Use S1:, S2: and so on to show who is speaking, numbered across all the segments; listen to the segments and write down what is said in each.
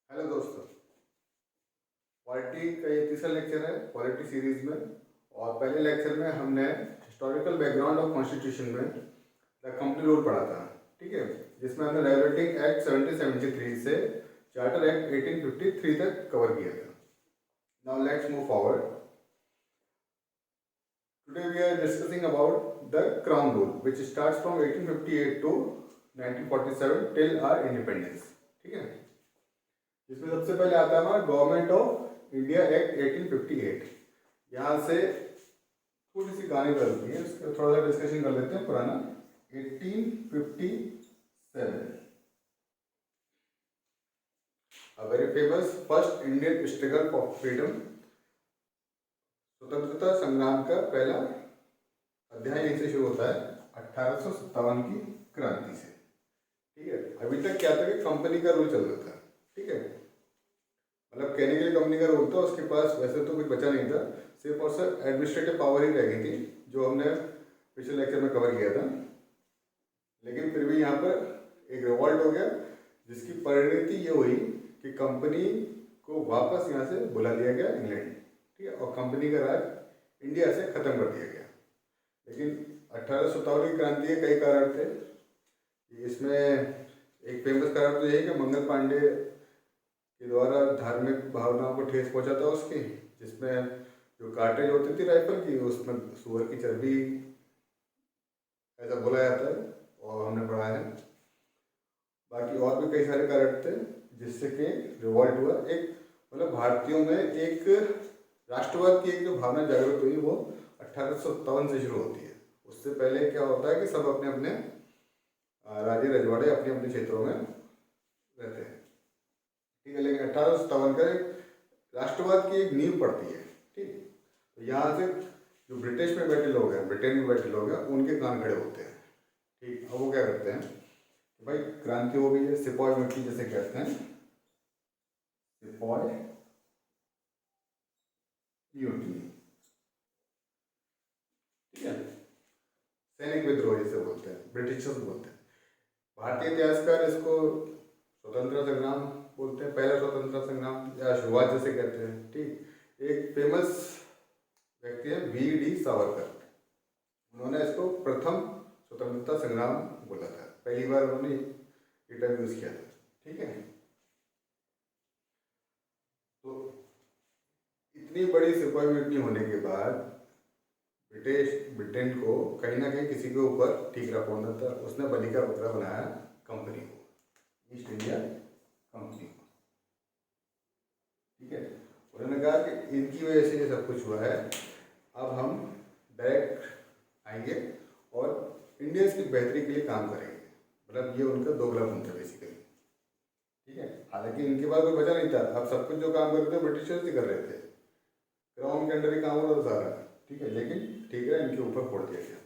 S1: Hello दोस्तों, polity का ये तीसरा लेक्चर है पॉलिटी सीरीज में। और पहले लेक्चर में हमने हिस्टोरिकल बैकग्राउंड ऑफ कॉन्स्टिट्यूशन में द कंपनी रूल पढ़ा था, ठीक है, जिसमें हमने रेगुलेटिंग एक्ट 1773 से चार्टर एक्ट 1853 तक कवर किया था। Now let's move forward. Today we are discussing about the crown rule which starts from 1858 to 1947 till our independence, ठीक है। इसमें सबसे पहले आता है हमारा गवर्नमेंट ऑफ इंडिया एक्ट 1858। यहाँ से थोड़ी सी कहानी बदलती है, उसका थोड़ा सा डिस्कशन कर लेते हैं। पुराना 1857, a very famous first Indian struggle for freedom. स्वतंत्रता संग्राम का पहला अध्याय यहीं से शुरू होता है 1857 की क्रांति से, ठीक है। अभी तक क्या था कि कंपनी का रूल चल रहा था, ठीक है, मतलब कहने के लिए कंपनी का रोल था, उसके पास वैसे तो कुछ बचा नहीं था, सिर्फ और सिर्फ एडमिनिस्ट्रेटिव पावर ही रह गई थी, जो हमने पिछले लेक्चर में कवर किया था। लेकिन फिर भी यहाँ पर एक रिवॉल्ट हो गया, जिसकी परिणति ये हुई कि कंपनी को वापस यहाँ से बुला लिया गया इंग्लैंड, ठीक है, और कंपनी का राज इंडिया से ख़त्म कर दिया गया। लेकिन 1857 की क्रांति के कई कारण थे। इसमें एक फेमस कारण तो यही कि मंगल पांडे के द्वारा धार्मिक भावनाओं को ठेस पहुंचा था उसकी, जिसमें जो कार्टेज होती थी राइफल की, उसमें सुअर की चर्बी ऐसा बोला जाता है और हमने पढ़ा है। बाकी और भी कई सारे कारण थे जिससे कि रिवॉल्ट हुआ। एक मतलब भारतीयों में एक राष्ट्रवाद की एक जो भावना जागृत हुई वो 1857 से शुरू होती है। उससे पहले क्या होता है कि सब अपने अपने राज्य रजवाड़े अपने अपने क्षेत्रों में रहते हैं, ठीक है। लेकिन 1857 का एक राष्ट्रवाद की एक नींव पड़ती है, ठीक। तो यहाँ से जो ब्रिटिश में बैठे लोग हैं, ब्रिटेन में बैठे लोग हैं, उनके कान खड़े होते हैं, ठीक। अब वो क्या करते हैं कि भाई क्रांति हो गई है, सिपाही मिट्टी जैसे कहते हैं, सिपाही म्यूटिनी, ठीक है, सैनिक विद्रोह जिसे बोलते हैं, ब्रिटिशर्स बोलते हैं। भारतीय इतिहासकार इसको स्वतंत्रता संग्राम बोलते हैं, पहला स्वतंत्रता संग्राम या शुरुआत जैसे कहते हैं, ठीक। एक फेमस व्यक्ति है वी.डी. सावरकर, उन्होंने इसको प्रथम स्वतंत्रता संग्राम बोला था, पहली बार उन्होंने ये टर्म यूज किया था, ठीक है। तो इतनी बड़ी सिपाही म्यूटनी होने के बाद ब्रिटेन को कहीं ना कहीं किसी के ऊपर ठीक रखना था। उसने बलि का बकरा बनाया कंपनी को, ईस्ट इंडिया कंपनी को, ठीक है। उन्होंने कहा कि इनकी वजह से ये सब कुछ हुआ है, अब हम डायरेक्ट आएंगे और इंडियंस की बेहतरी के लिए काम करेंगे। मतलब ये उनका दोगलापन था बेसिकली, ठीक है। हालांकि इनके पास कोई बचा नहीं था, अब सब कुछ जो काम कर रहे थे ब्रिटिशर्स ही कर रहे थे, क्राउन के अंडर ही काम हो रहा था सारा, ठीक है। लेकिन ठीक है, इनके ऊपर फोड़ दिया गया।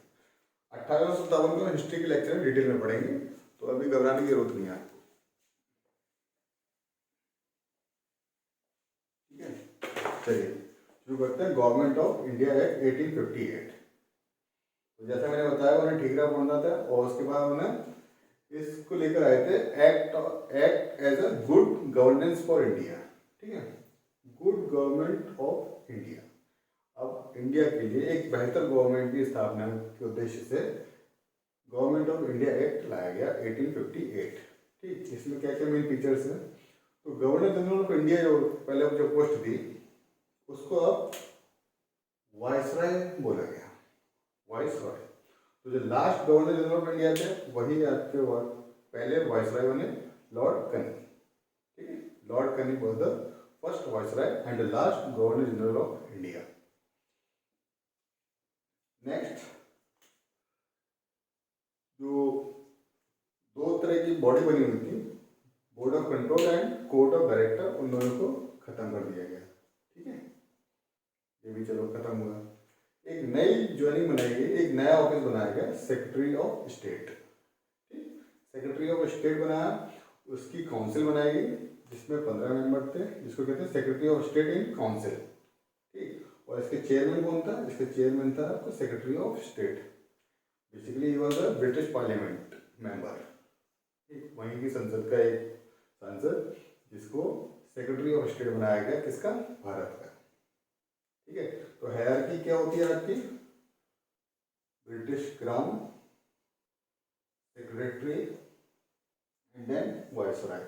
S1: 1857 को हिस्ट्री के लेक्चर में डिटेल में पढ़ेंगे, तो अभी घबराने की जरूरत नहीं है आपको, ठीक है। चलिए शुरू करते हैं। Government of India act 1858। तो जैसा मैंने बताया उन्हें ठीकरा बोलना था, और उसके बाद उन्हें इसको लेकर आए थे act as a good governance for India, ठीक है, गुड गवर्नमेंट ऑफ इंडिया। अब इंडिया के लिए एक बेहतर गवर्नमेंट की स्थापना के उद्देश्य से गवर्नमेंट ऑफ इंडिया एक्ट लाया गया 1858, ठीक। इसमें क्या क्या मेन फीचर्स हैं। तो गवर्नर जनरल ऑफ इंडिया जो पहले जो पोस्ट थी, उसको अब वाइसराय बोला गया, वाइसराय। तो जो last governor general of India थे वही आपके पहले वाइसराय बने लॉर्ड कनी, ठीक है। लॉर्ड कनी was the first viceroy and the last governor general of India. Next, जो दो तरह की बॉडी बनी हुई थी, board of control and court of director, उन दोनों को खत्म कर दिया गया, ठीक है। ये भी चलो खत्म हुआ। एक नई ज्वाइनिंग बनाई गई, एक नया ऑफिस बनाया गया, सेक्रेटरी ऑफ स्टेट, ठीक। सेक्रेटरी ऑफ स्टेट बनाया, उसकी काउंसिल बनाई गई जिसमें 15 मेंबर थे, जिसको कहते हैं secretary of state in council, ठीक। और इसके चेयरमैन कौन था? इसके चेयरमैन था आपको secretary of state. Basically he was a British parliament member, ठीक। वहीं की संसद का एक सांसद जिसको सेक्रेटरी ऑफ स्टेट बनाया गया, किसका? भारत का। ठीक है, तो हायरार्की क्या होती है आपकी? British crown, secretary and then viceroy.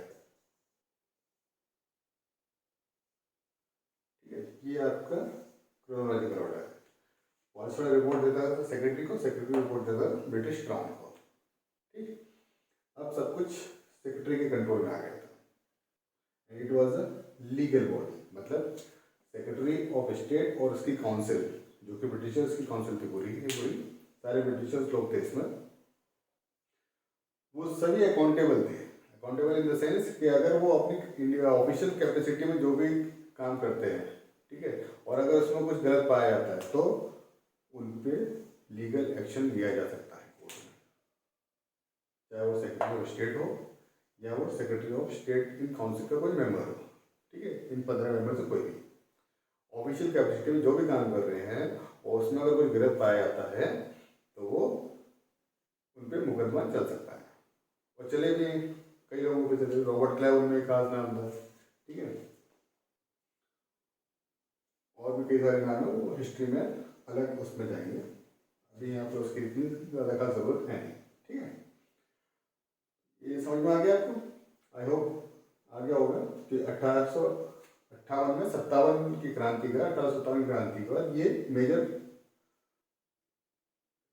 S1: ठीक है, ये आपका क्रोनोलॉजिकल ऑर्डर है। वायसराय रिपोर्ट देता है तो सेक्रेटरी को, सेक्रेटरी रिपोर्ट देता है ब्रिटिश क्राउन को। ठीक, अब सब कुछ सेक्रेटरी के कंट्रोल में आ गया था। It was a legal body, मतलब सेक्रेटरी ऑफ स्टेट और उसकी काउंसिल, जो कि ब्रिटिशर्स की काउंसिल थी पूरी की पूरी, सारे ब्रिटिशर्स लोग थे इसमें, वो सभी अकाउंटेबल थे। अकाउंटेबल इन द सेंस कि अगर वो अपनी ऑफिशियल कैपेसिटी में जो भी काम करते हैं, ठीक है, और अगर उसमें कुछ गलत पाया जाता है तो उन पे लीगल एक्शन लिया जा सकता है कोर्ट में, चाहे वो सेक्रेटरी ऑफ स्टेट हो या वो secretary of state in council का कोई मेंबर हो। ठीक है, इन 15 मेंबर से कोई भी ऑफिशियल कैपेसिटी में जो भी काम कर रहे हैं और उसमें अगर कुछ गलत पाया जाता है तो वो उन पर मुकदमा चल सकता है, और चले भी कई लोगों पे चले। रॉबर्ट क्लाइव उनमें एक खास नाम था। ठीक है, और भी कई सारे नाम है, वो हिस्ट्री में अलग उसमें जाएंगे, अभी यहाँ पे उसकी इतनी ज़्यादा खास जरूरत है नहीं। ठीक है, ये समझ में आ गया आपको? आई होप आ गया होगा कि 1858 में 57 की क्रांति का 1857 की क्रांति के बाद ये मेजर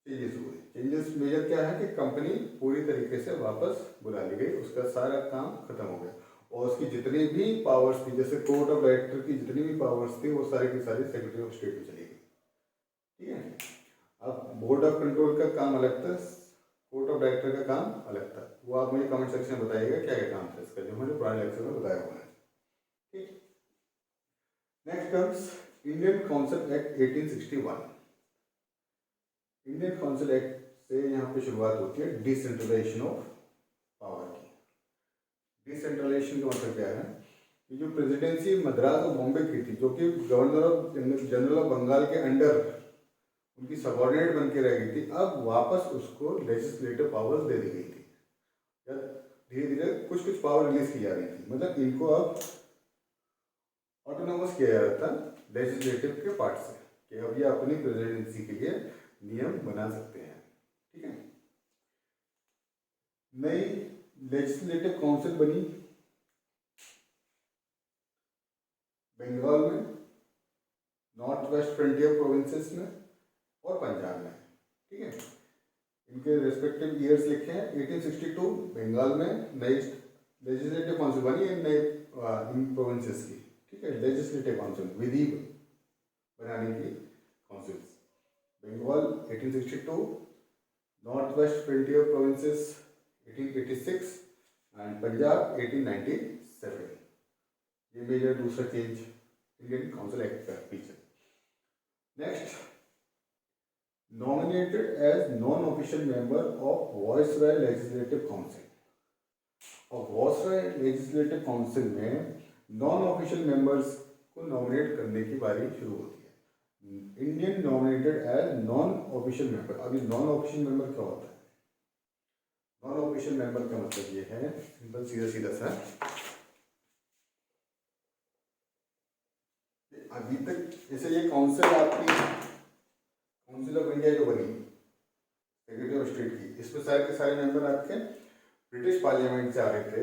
S1: चेंजेस हुए। चेंजेस मेजर क्या है कि कंपनी पूरी तरीके से वापस बुला ली गई, उसका सारा काम खत्म हो गया, और उसकी जितनी भी पावर्स थी, जैसे कोर्ट ऑफ डायरेक्टर की जितनी भी पावर्स थी, वो सारी की सारी सेक्रेटरी ऑफ स्टेट में चली गई। ठीक है, अब बोर्ड ऑफ कंट्रोल का काम अलग था, कोर्ट ऑफ डायरेक्टर का काम अलग था। वो आप मुझे कमेंट सेक्शन में बताइएगा क्या क्या काम था इसका, जो मैंने पुराने लेक्चर में बताया हुआ है। ठीक, next comes Indian council act 1861। Indian council act से यहाँ पे शुरुआत होती है डिसेंट्रलाइजेशन ऑफ पावर की। डिसेंट्रलाइजेशन का मतलब क्या है कि जो प्रेसिडेंसी मद्रास और बॉम्बे की थी, जो कि governor of general of Bengal के अंडर उनकी सबॉर्डिनेट बन के रह गई थी, अब वापस उसको लेजिस्लेटिव पावर्स दे दी गई थी, या धीरे धीरे कुछ कुछ पावर रिलीज की जा रही थी, मतलब इनको अब ऑटोनोमस किया जा रहा था लेजिस्लेटिव के पार्ट से, कि अब ये अपनी प्रेसिडेंसी के लिए नियम बना सकते हैं। ठीक है, नई लेजिस्लेटिव काउंसिल बनी बंगाल में, नॉर्थ वेस्ट फ्रंटियर प्रोविंसेस में और पंजाब में। ठीक है, इनके रेस्पेक्टिव ईयर्स लिखे हैं। 1862 बंगाल में नई लेजिस्लेटिव काउंसिल बनी नए इन प्रोविंसेस की। ठीक है, लेजिस्लेटिव काउंसिल, विधि बनाने की council. Bengal 1862, north west frontier provinces 1886 and Punjab 1897। ये मेजर दूसरा चेंज इंडियन काउंसिल एक्ट का पीछे। Next, nominated as non official member of viceroy legislative council. और वायसराय लेजिस्लेटिव काउंसिल में नॉन ऑफिशियल मेंबर्स को नॉमिनेट करने की बारी शुरू होती है। Indian nominated as non official member. अब ये नॉन ऑफिशियल मेंबर क्या होता है? नॉन ऑफिशियल मेंबर का मतलब ये है, सिंपल सीधा सीधा सा, अभी तक जैसे ये काउंसिल आपकी काउंसिल ऑफ इंडिया जो बनी सेक्रेटरी ऑफ स्टेट की, इसमें सारे के सारे मेंबर आपके ब्रिटिश पार्लियामेंट से आ रहे थे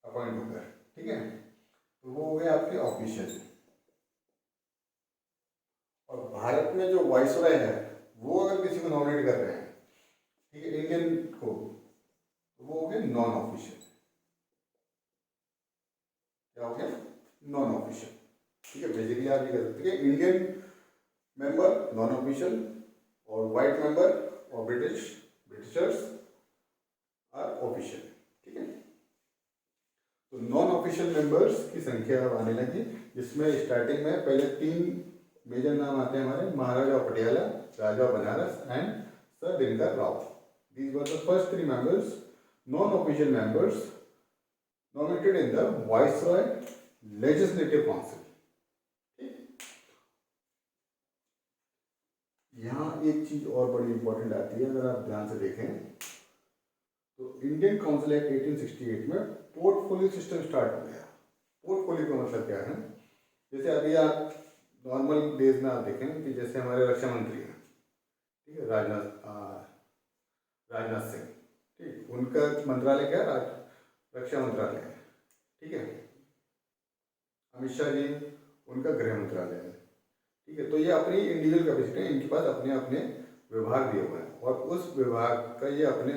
S1: अपॉइंट होकर। ठीक है, तो वो हो गए आपके ऑफिशियल। और भारत में जो वायसराय है वो अगर किसी को नॉमिनेट कर रहे हैं, ठीक है, इंडियन को, तो वो हो गए नॉन ऑफिशियल। क्या हो गया? Non official. ठीक है, बेसिकली आप ये कर सकते हैं इंडियन मेंबर नॉन ऑफिशियल और वाइट मेंबर और ब्रिटिशर्स आर ऑफिशियल। ठीक है, तो नॉन ऑफिशियल मेंबर्स की संख्या आने लगी, जिसमें स्टार्टिंग में पहले 3 मेजर नाम आते हैं हमारे, Maharaja Patiala, Raja Banaras and sir Dinkar Rao. These were the first 3 members, non official members nominated in the Viceroy Legislative Council। यहाँ एक चीज और बड़ी इंपॉर्टेंट आती है, अगर आप ध्यान से देखें तो इंडियन काउंसिल एक्ट 1868 में पोर्टफोलियो सिस्टम स्टार्ट हो गया। पोर्टफोलियो का मतलब क्या है, जैसे अभी आप नॉर्मल डेज में आप देखें कि जैसे हमारे रक्षा मंत्री हैं, ठीक है, राजनाथ सिंह, ठीक, उनका मंत्रालय क्या है, रक्षा मंत्रालय है, ठीक है। अमित शाह जी, उनका गृह मंत्रालय है, ठीक है। तो ये अपनी इंडिविजुअल कैपेसिटी है, इनके पास अपने अपने विभाग दिए हुए हैं और उस विभाग का ये अपने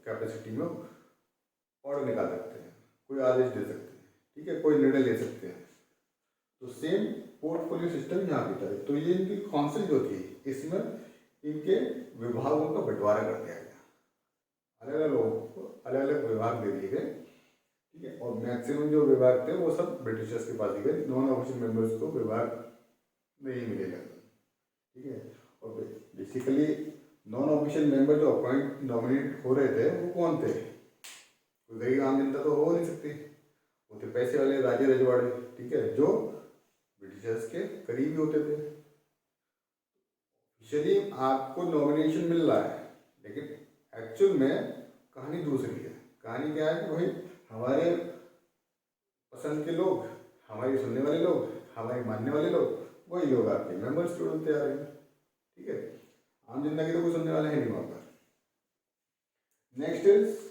S1: कैपेसिटी में ऑर्डर निकाल सकते हैं, कोई आदेश दे सकते हैं, ठीक है, कोई निर्णय ले सकते हैं। तो सेम पोर्टफोलियो सिस्टम यहाँ भी था। तो ये इनकी काउंसिल जो थी, इसमें इनके विभागों का बंटवारा कर दिया गया, अलग अलग लोगों को अलग अलग विभाग दे दिए गए, ठीक है। और मैक्सिमम जो विभाग थे वो सब ब्रिटिशर्स के पास ही गए, नॉन ऑफिशियल मेंबर्स को विभाग नहीं मिलेगा, ठीक है। और बेसिकली नॉन ऑफिशियल मेंबर जो अपॉइंट नॉमिनेट हो रहे थे वो कौन थे, कोई गरीब आम जनता तो हो नहीं सकती, वो थे पैसे वाले राजे रजवाड़े, ठीक है, जो ब्रिटिशर्स के करीबी होते थे। चलिए आपको नॉमिनेशन मिल रहा है, लेकिन एक्चुअल में कहानी दूसरी है। कहानी क्या है कि भाई हमारे पसंद के लोग, हमारी सुनने वाले लोग, हमारी मानने वाले लोग, वही लोग आपके मेंबर्स जोड़ते आ रहे हैं, ठीक है। आम जनता की तो कोई सुनने वाला है नहीं वहाँ पर। Next is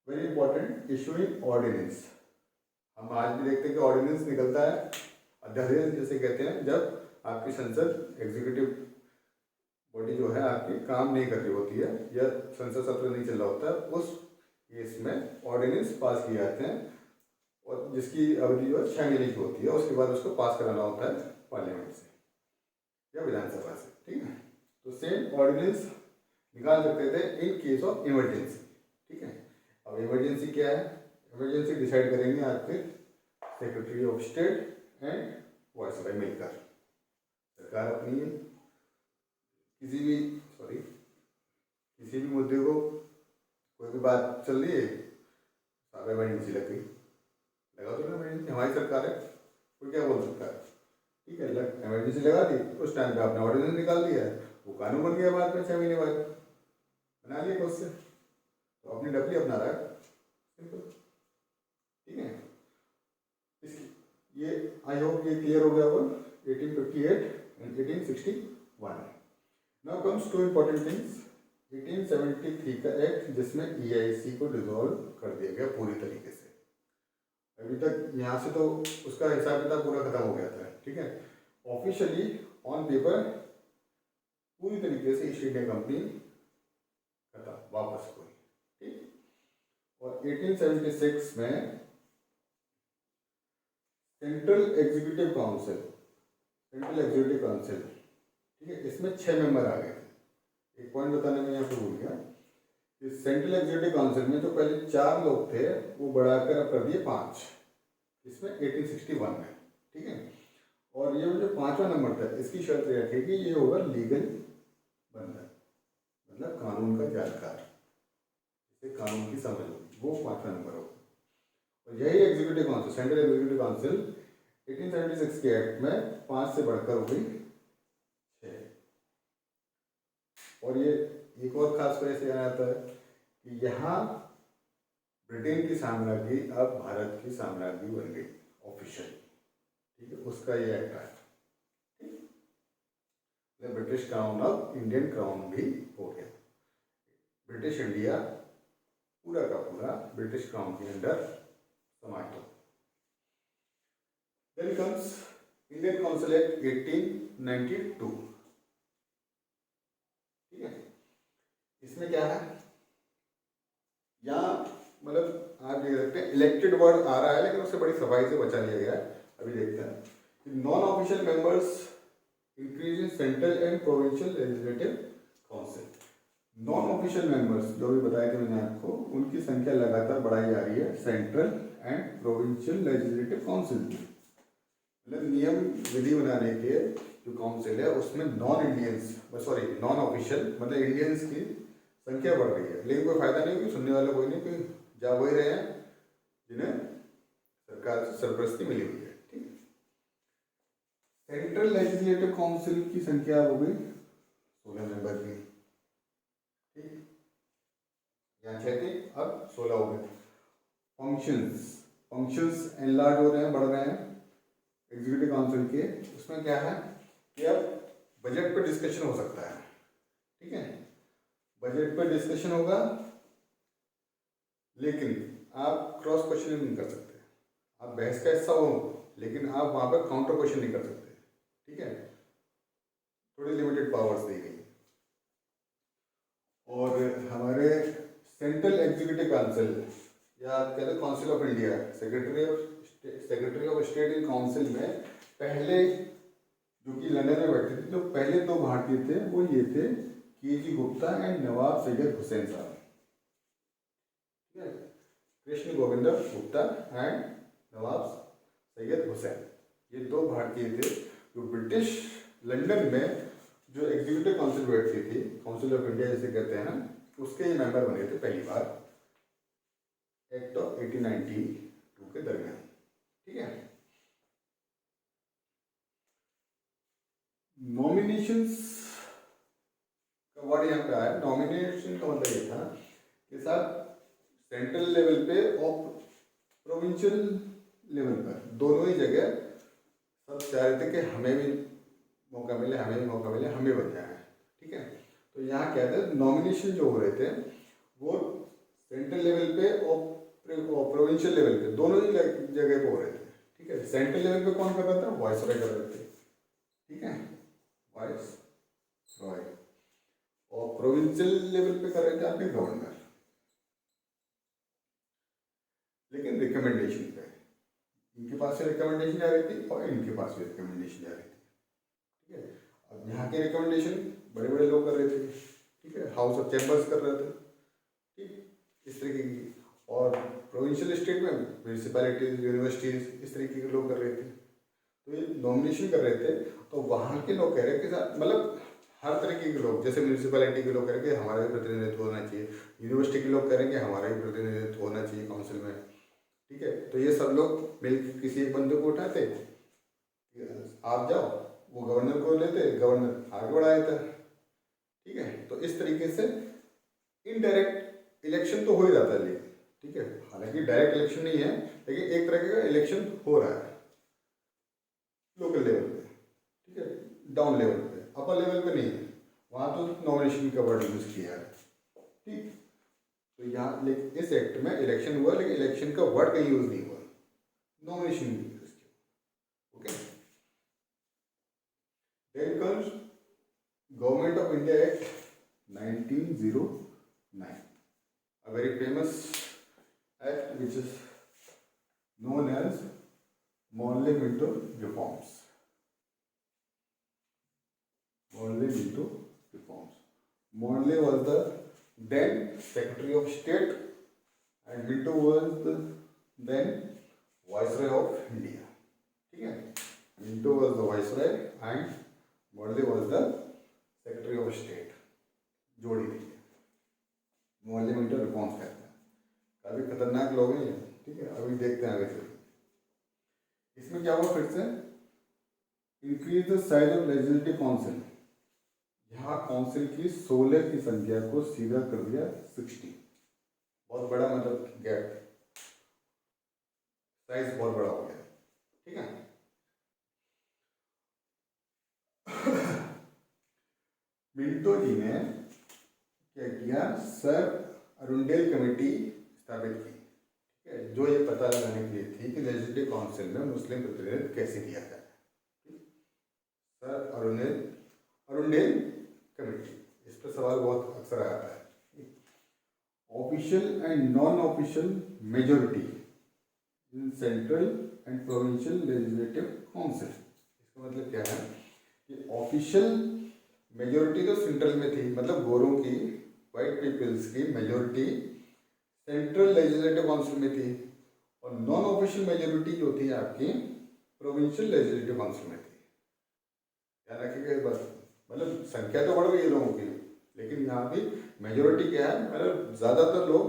S1: very important, issuing ordinance. हम आज भी देखते हैं कि ऑर्डिनेंस निकलता है, अध्यादेश जैसे कहते हैं, जब आपकी संसद एग्जीक्यूटिव बॉडी जो है आपकी काम नहीं कर रही होती है या संसद सत्र नहीं चल रहा होता है, उस केस में ऑर्डिनेंस पास किए जाते हैं और जिसकी अवधि जो है 6 महीने की होती है। उसके बाद उसको पास कराना होता है पार्लियामेंट से या विधानसभा से, ठीक है। तो सेम ऑर्डिनेंस निकाल सकते थे इन केस ऑफ इमरजेंसी, ठीक है। अब इमरजेंसी क्या है, इमरजेंसी डिसाइड करेंगे आपके secretary of state and viceroy मिलकर। सरकार अपनी है, किसी भी मुद्दे को, कोई भी बात चल रही है, इमरजेंसी लग गई, लगा दो ना इमरजेंसी, हमारी सरकार है, कोई क्या बोल सकता है, ठीक है। इमरजेंसी लगा दी, उस टाइम पे आपने ऑर्डिनेंस निकाल दिया है, वो कानून बन गया बाद में 6 महीने बाद, बना लिया उससे, तो अपनी डबली अपना रहा है, सिंपल, ठीक है। ये आई होप ये क्लियर हो गया होगा 1858 and 1861। Now comes to important things. 1873 का एक्ट जिसमें EIC को डिसॉल्व कर दिया गया पूरी तरीके से। अभी तक यहाँ से तो उसका हिसाब किताब पूरा खत्म हो गया था, ठीक है। ऑफिशियली ऑन पेपर पूरी तरीके से ईस्ट इंडिया कंपनी खत्म, वापस कोई, ठीक। और 1876 में सेंट्रल एग्जीक्यूटिव काउंसिल, ठीक है, इसमें 6 मेंबर आ गए थे। एक पॉइंट बताने में यहाँ पर भूल गया, इस सेंट्रल एग्जीक्यूटिव काउंसिल में जो पहले 4 लोग थे वो बढ़ाकर अब कर दिए 5, इसमें 1861 में, ठीक है। और ये जो 5वां नंबर था, इसकी शर्त यह थी कि ये होगा लीगल बंदा, मतलब कानून का जानकार, जिसे कानून की समझ होगी, वो 5वां नंबर होगा। और यही executive council, central executive council 1876 के एक्ट में 5 से बढ़कर हो गई 6। और ये एक और खास वजह से जाना जाता है कि यहाँ ब्रिटेन की साम्राज्ञी अब भारत की साम्राज्ञी बन गई ऑफिशियली, ठीक है, उसका ये एक्ट है, ठीक। ब्रिटिश क्राउन अब इंडियन क्राउन भी हो गया, ब्रिटिश इंडिया पूरा का पूरा ब्रिटिश क्राउन के अंदर समाहित हो। Then comes Indian Council Act 1892, ठीक है। इसमें क्या है, यहाँ मतलब आप देख सकते हैं इलेक्टेड वर्ड आ रहा है, लेकिन उससे बड़ी सफाई से बचा लिया गया है। अभी देखते हैं non official members increase in central and provincial legislative council. Non official members जो भी बताए थे मैंने आपको, उनकी संख्या लगातार बढ़ाई जा रही है central and provincial legislative council में। मतलब नियम विधि बनाने के जो काउंसिल है उसमें नॉन ऑफिशियल मतलब इंडियंस की संख्या बढ़ रही है, लेकिन कोई फायदा नहीं, कोई सुनने वाला कोई नहीं, कोई जा वही रहे हैं जिन्हें सरकार से सरपरस्ती मिली हुई है, ठीक। सेंट्रल लेजिस्लेटिव काउंसिल की संख्या हो गई 16 मेंबर की, ठीक। यहाँ 6 थी, अब 16 हो गए। फंक्शंस, फंक्शंस एनलार्ज हो रहे हैं, बढ़ रहे हैं एग्जीक्यूटिव काउंसिल के। उसमें क्या है कि अब बजट पर डिस्कशन हो सकता है, ठीक है, बजट पर डिस्कशन होगा, लेकिन आप क्रॉस क्वेश्चन नहीं कर सकते। आप बहस का हिस्सा हो, लेकिन आप वहाँ पर काउंटर क्वेश्चन नहीं कर सकते, ठीक है, थोड़ी लिमिटेड पावर्स दी गई। और हमारे सेंट्रल एग्जीक्यूटिव काउंसिल या आप कहते हैं council of India, secretary of state in council में पहले जो कि लंदन में बैठे थे, तो पहले दो भारतीय थे, वो ये थे के.जी. गुप्ता एंड नवाब सैयद हुसैन साहब, ठीक है, कृष्ण गोविंद गुप्ता एंड नवाब सैयद हुसैन, ये दो भारतीय थे जो ब्रिटिश लंदन में जो एग्जीक्यूटिव काउंसिल बैठती थी, काउंसिल ऑफ इंडिया जिसे कहते हैं ना, उसके ये मेंबर बने थे पहली बार एक्ट ऑफ 1892 के दरमियान, ठीक है। नॉमिनेशंस का वर्ड यहाँ पे आया। नॉमिनेशन का मतलब ये था कि साहब सेंट्रल लेवल पे और प्रोविंशियल लेवल पर दोनों ही जगह सब चाह रहे थे कि हमें भी मौका मिले, हमें भी मौका मिले, हमें बन जाए, ठीक है। तो यहाँ क्या था, नॉमिनेशन जो हो रहे थे वो सेंट्रल लेवल पे और प्रोविंशियल लेवल पे दोनों ही जगह पे हो रहे थे, ठीक है। सेंट्रल लेवल पे कौन कर रहा था, वाइसरॉय कर रहे थे, ठीक है, वाइसरॉय, और प्रोविंशियल लेवल पे कर रहे थे आपके गवर्नर, लेकिन रिकमेंडेशन पे, इनके पास से रिकमेंडेशन जा रही थी और इनके पास भी रिकमेंडेशन जा रही थी, ठीक है। अब यहाँ के रिकमेंडेशन बड़े बड़े लोग कर रहे थे, ठीक है, हाउस ऑफ चैम्बर्स कर रहे थे, ठीक, इस तरीके की, और प्रोविंशियल स्टेट में म्यूनिसिपैलिटीज, यूनिवर्सिटीज, इस तरीके के लोग कर रहे थे। तो ये नॉमिनेशन कर रहे थे, तो वहाँ के लोग कह रहे कि मतलब हर तरीके के लोग, जैसे म्यूनिसिपैलिटी के लोग कह रहे कि हमारा भी प्रतिनिधित्व होना चाहिए, यूनिवर्सिटी के लोग कह रहे हैं कि हमारा भी प्रतिनिधित्व होना चाहिए काउंसिल में, ठीक है। तो ये सब लोग मिलकर किसी एक बंदे को उठाते, आप जाओ, वो गवर्नर को लेते, गवर्नर आगे बढ़ा देता, ठीक है। तो इस तरीके से इनडायरेक्ट इलेक्शन तो हो ही जाता है, ठीक है, हालांकि डायरेक्ट इलेक्शन नहीं है, लेकिन एक तरह का इलेक्शन हो रहा है लोकल लेवल पे, ठीक है, डाउन लेवल पे, अपर लेवल पे नहीं है, वहाँ तो नॉमिनेशन का वर्ड यूज किया है, ठीक। तो यहाँ इस एक्ट में इलेक्शन हुआ, लेकिन इलेक्शन का वर्ड कहीं यूज नहीं हुआ, नॉमिनेशन यूज किया, okay. Then comes government of India act 1909, a very famous act which is known as Morley-Minto reforms. Morley-Minto reforms. Morley was the then Secretary of State and Minto was the then Viceroy of India. ठीक है, Minto was the Viceroy and Morley was the Secretary of State. जोड़ी दी है, Morley-Minto reforms कहते हैं, काफी खतरनाक लोग हैं, ठीक है, अभी देखते हैं आगे चल। इसमें क्या हुआ फिर से, increase the size of legislative council, यहाँ काउंसिल की 16 की संख्या को सीधा कर दिया 60, बहुत बड़ा मतलब गैप, साइज बहुत बड़ा हो गया, ठीक है। मिंटो जी ने क्या किया, सर अरुंडेल कमेटी स्थापित की, ठीक है, जो ये पता लगाने के लिए थी कि लेजिस्लेटिव काउंसिल में मुस्लिम प्रतिनिधित्व कैसे दिया जाए, सर अरुंडेल कमेटी, इस पर सवाल बहुत अक्सर आता है। Official and non official majority in central and provincial legislative council, इसका मतलब क्या है कि ऑफिशियल मेजोरिटी तो सेंट्रल में थी, मतलब गोरों की, वाइट पीपल्स की मेजोरिटी सेंट्रल लेजिस्लेटिव काउंसिल में थी, और नॉन ऑफिशियल मेजोरिटी जो थी आपकी प्रोविंशियल लेजिस्लेटिव काउंसिल में थी। ध्यान रखिएगा इस बात, मतलब संख्या तो बढ़ गई है लोगों की, लेकिन यहाँ भी मेजोरिटी क्या है, मतलब ज़्यादातर लोग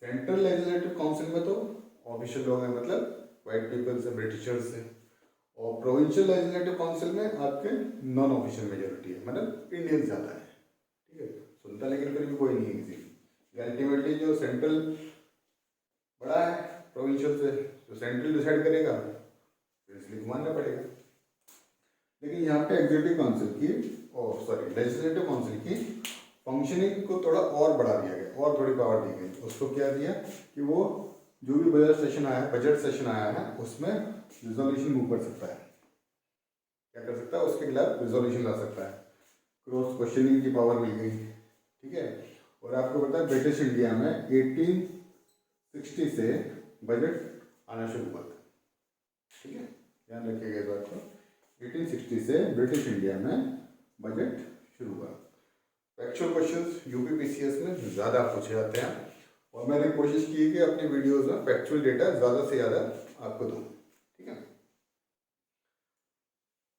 S1: सेंट्रल लेजिस्लेटिव काउंसिल में तो ऑफिशियल लोग हैं, मतलब वाइट पीपल्स हैं, ब्रिटिशर्स हैं, और प्रोविंशियल लेजिस्लेटिव काउंसिल में आपके नॉन ऑफिशियल मेजोरिटी है, मतलब इंडियन ज़्यादा है, ठीक है, सुनता लेकिन फिर भी कोई नहीं है किसी। अल्टीमेटली जो सेंट्रल बड़ा है प्रोविंशियल से, जो सेंट्रल डिसाइड करेगा फिर इसलिए को मानना पड़ेगा। लेकिन यहाँ पे एग्जीक्यूटिव काउंसिल की लेजिस्लेटिव काउंसिल की फंक्शनिंग को थोड़ा और बढ़ा दिया गया और थोड़ी पावर दी गई। उसको क्या दिया कि वो जो भी बजट सेशन आया है उसमें रिजोल्यूशन मूव कर सकता है। क्या कर सकता है? उसके खिलाफ रिजोल्यूशन ला सकता है। क्रॉस क्वेश्चनिंग की पावर मिल गई, ठीक है। और आपको पता है ब्रिटिश इंडिया में 1860 से बजट आना शुरू हुआ था, ठीक है, ध्यान रखिएगा इस बात को। 1860 से ब्रिटिश इंडिया में बजट शुरू हुआ। फैक्चुअल क्वेश्चंस यूपीपीसीएस में ज़्यादा पूछे जाते हैं और मैंने कोशिश की कि अपनी वीडियोस में फैक्चुअल डेटा ज़्यादा से ज़्यादा आपको दूँ, ठीक है।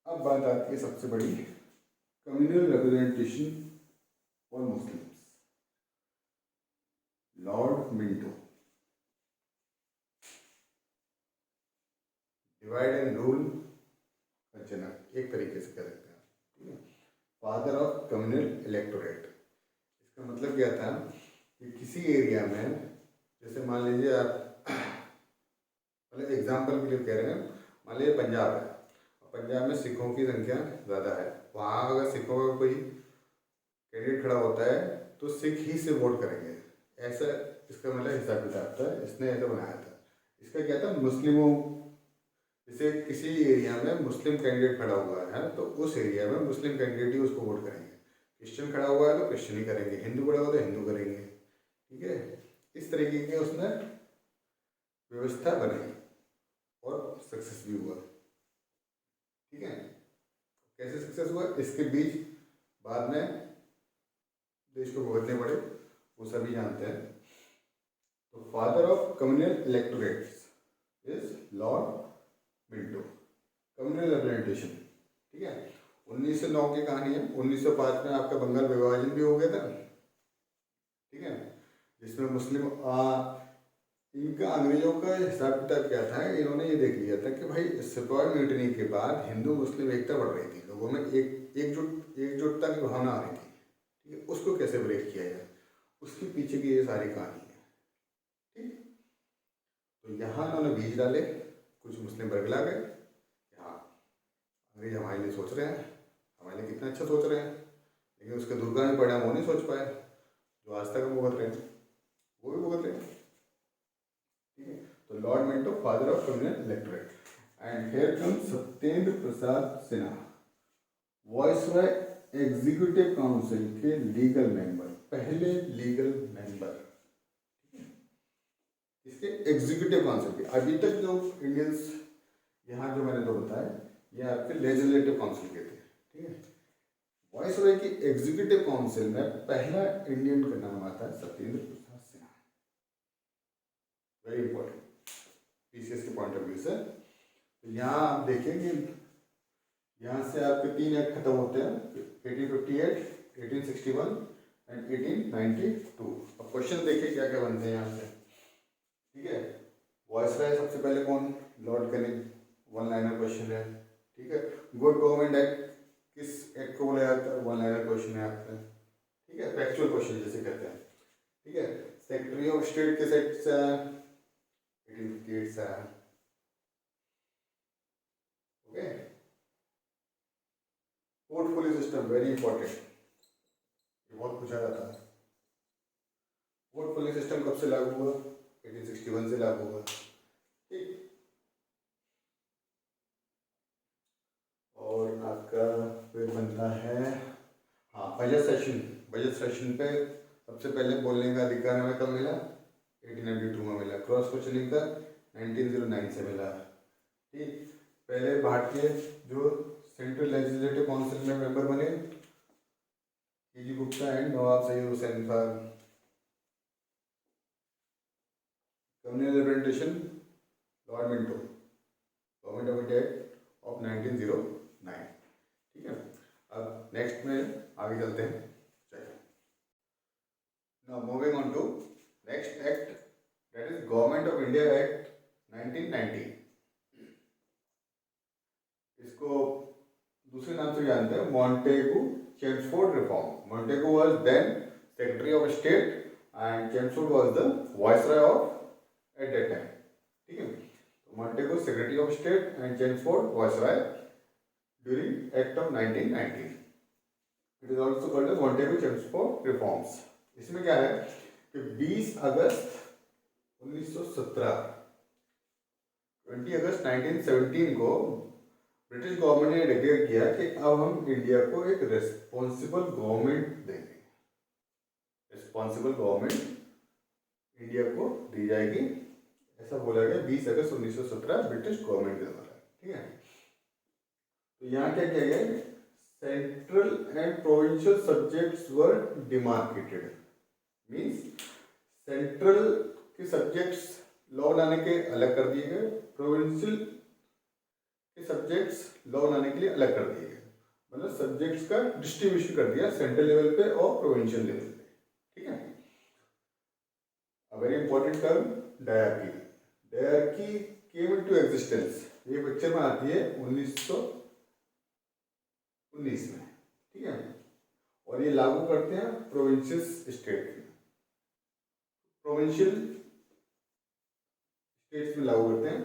S1: अब बात आती है सबसे बड़ी, communal representation for Muslims. Lord Minto, divide and rule का जनक, एक तरीके से कह सकते हैं, ठीक है। फादर ऑफ कम्युनल इलेक्टोरेट, इसका मतलब क्या था कि किसी एरिया में, जैसे मान लीजिए आप, मतलब एग्जाम्पल के लिए कह रहे हैं, मान लीजिए पंजाब है, पंजाब में सिखों की संख्या ज़्यादा है, वहाँ अगर सिखों का कोई कैंडिडेट खड़ा होता है तो सिख ही से वोट करेंगे, ऐसा इसका मतलब हिसाब किताब था, इसने ऐसा बनाया था। इसका क्या था, मुस्लिमों, जैसे किसी एरिया में मुस्लिम कैंडिडेट खड़ा हुआ है तो उस एरिया में मुस्लिम कैंडिडेट ही उसको वोट करेंगे, क्रिश्चियन खड़ा हुआ है तो क्रिश्चियन ही करेंगे, हिंदू खड़ा हुआ तो हिंदू करेंगे, ठीक है। इस तरीके की उसने व्यवस्था बनाई और सक्सेस भी हुआ, ठीक है। कैसे सक्सेस हुआ, इसके बीच बाद में देश को भुगतने पड़े, वो सभी जानते हैं। तो father of communal electorates is Lord Minto, communal representation, ठीक है। 1909 की कहानी है। 1905 में आपका बंगाल विभाजन भी हो गया था, ठीक है, जिसमें मुस्लिम इनका अंग्रेजों का हिसाब किताब क्या था, इन्होंने ये देख लिया था कि भाई सिपाही म्यूटनी के बाद हिंदू मुस्लिम एकता बढ़ रही थी, लोगों में एकजुटता की भावना आ रही थी, ठीक है। उसको कैसे ब्रेक किया जाए, उसके पीछे की ये सारी कहानी है, ठीक। तो यहाँ इन्होंने बीज डाले, कुछ मुस्लिम बरगला गए, हाँ अंग्रेज हमारे लिए सोच रहे हैं, हमारे लिए कितना अच्छा सोच रहे हैं, लेकिन उसके दुर्गामी परिणाम वो नहीं सोच पाए, जो आज तक हम भुगत रहे हैं वो भी भुगत रहे हैं, ठीक है। तो Lord Minto, father of communal electorate. And here comes Satyendra Prasad Sinha, viceroy executive council के लीगल मेंबर, पहले लीगल मेंबर, इसके एग्जीक्यूटिव काउंसिल के। अभी तक जो इंडियंस यहाँ जो मैंने दो बताया ये आपके लेजिस्लेटिव काउंसिल के थे, ठीक है। वॉइसरॉय की एग्जीक्यूटिव काउंसिल में पहला इंडियन का नाम आता है Satyendra Prasad Sinha, very important PCS के पॉइंट ऑफ व्यू से। तो यहाँ आप देखेंगे, यहाँ से आपके 3 एक्ट खत्म होते हैं, 1858, 1861 एंड 1892। अब क्वेश्चन देखिए क्या क्या बनते हैं यहाँ से, ठीक है। वॉइसरॉय सबसे पहले कौन, लॉर्ड कैनिंग, 1 लाइनर क्वेश्चन है, ठीक है। गुड गवर्नमेंट एक्ट किस एक्ट को बोला जाता है, 1 लाइनर क्वेश्चन है आपका, ठीक है, फैक्चुअल क्वेश्चन जैसे कहते हैं, ठीक है। सेक्रेटरी ऑफ स्टेट किस एक्ट से है, 1858 से है, okay. Portfolio system very important, ये बहुत पूछा जाता है। पोर्टफोलियो सिस्टम कब से लागू हुआ, 1861 से लागू हुआ, ठीक। और आपका फिर बनता है, हाँ, बजट सेशन। बजट सेशन पे सबसे पहले बोलने का अधिकार हमें कब मिला, 1892 में मिला। क्रॉस क्वेश्चनिंग का 1909 से मिला, ठीक। पहले भारतीय जो सेंट्रल लेजिस्लेटिव काउंसिल में मेंबर बने K G. Gupta and Nawab Syed Hussain Khan. Communal representation Lord Minto, government of India of 1909, ठीक है। अब नेक्स्ट में आगे चलते हैं, चलिए। Now moving on to next act, that is government of India act 1990। इसको दूसरे नाम से जानते हैं Montagu Chelmsford reform. Montagu was then secretary of state and Chelmsford was the viceroy of at that time, ठीक है। Montego, Secretary of State, and Chelmsford, Viceroy during Act of 1919. It is also called as Montego-Chelmsford Reforms. इसमें क्या है कि 20 अगस्त 1917, 20 अगस्त 1917 को British government ने declare किया कि अब हम इंडिया को एक रिस्पॉन्सिबल गवर्नमेंट देंगे। रिस्पॉन्सिबल गवर्नमेंट इंडिया को दी जाएगी, ऐसा बोला गया 20 अगस्त 1917 ब्रिटिश गवर्नमेंट के द्वारा। ठीक है, तो यहाँ क्या किया गया, central and provincial subjects were demarcated, means central के सब्जेक्ट्स लॉ बनाने के अलग कर दिए गए, प्रोविंशियल के सब्जेक्ट्स लॉ बनाने के लिए अलग कर दिए गए, मतलब सब्जेक्ट्स का डिस्ट्रीब्यूशन कर दिया सेंट्रल लेवल पे और प्रोविंशियल लेवल पे। ठीक है, अ very important term dyarchy. Dyarchy केम इनटू एग्जिस्टेंस, ये पिक्चर में आती है 1919 में। ठीक है, और ये लागू करते हैं प्रोविंशियल स्टेट में, प्रोविंशियल स्टेट्स में लागू करते हैं।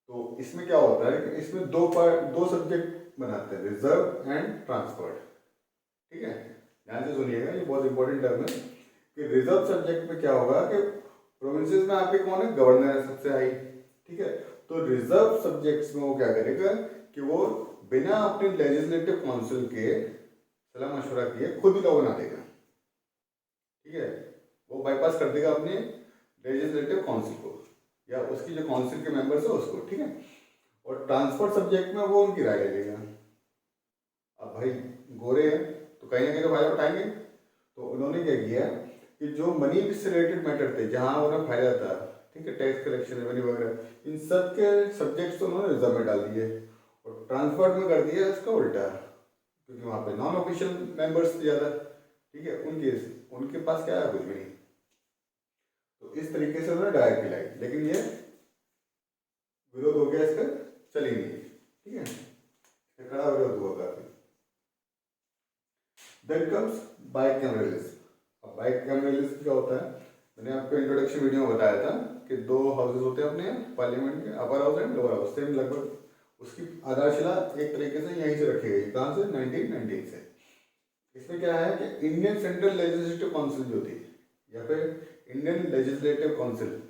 S1: तो इसमें क्या होता है कि इसमें दो सब्जेक्ट बनाते हैं, रिजर्व एंड ट्रांसफर्ड। ठीक है, ध्यान से सुनिएगा, ये बहुत इंपॉर्टेंट टर्म है कि रिजर्व सब्जेक्ट में क्या होगा कि प्रोविंसेस में आपके कौन है, गवर्नर है सबसे हाई। ठीक है, तो रिजर्व सब्जेक्ट्स में वो क्या करेगा कि वो बिना अपने लेजिस्लेटिव काउंसिल के सलाह मशवरा किए खुद ही लॉ बना देगा। ठीक है, वो बाईपास कर देगा अपने लेजिस्लेटिव काउंसिल को या उसकी जो काउंसिल के मेंबर्स है उसको। ठीक है, और ट्रांसफर सब्जेक्ट में वो उनकी राय ले लेगा। अब भाई गोरे हैं तो कहीं ना कहीं तो फायदा उठाएंगे, तो उन्होंने क्या किया कि जो मनी से रिलेटेड मैटर थे जहां उन्हें फायदा था, ठीक है, टैक्स कलेक्शन रेवेन्यू वगैरह, इन सब के सब्जेक्ट्स तो उन्होंने रिजर्व में डाल दिए और ट्रांसफर में कर दिया इसका उल्टा, क्योंकि वहाँ पे नॉन ऑफिशियल मेंबर्स ज़्यादा। ठीक है, उनके पास क्या है, कुछ भी नहीं। तो इस तरीके से उन्होंने डायरेक्ट लाई, लेकिन ये विरोध हो गया, इसका चली नहीं। ठीक है, कड़ा विरोध हुआ काफी। Then comes bicameralism. अब बाइकैमरलिज्म क्या होता है, मैंने आपको इंट्रोडक्शन वीडियो में बताया था कि दो हाउसेज होते हैं अपने पार्लियामेंट के, upper house and lower house, same लगभग उसकी आधारशिला एक तरीके से यहीं से रखी गई। कहाँ से, 1919 से। इसमें क्या है कि इंडियन सेंट्रल लेजिस्लेटिव काउंसिल जो थी या फिर इंडियन लेजिस्लेटिव काउंसिल,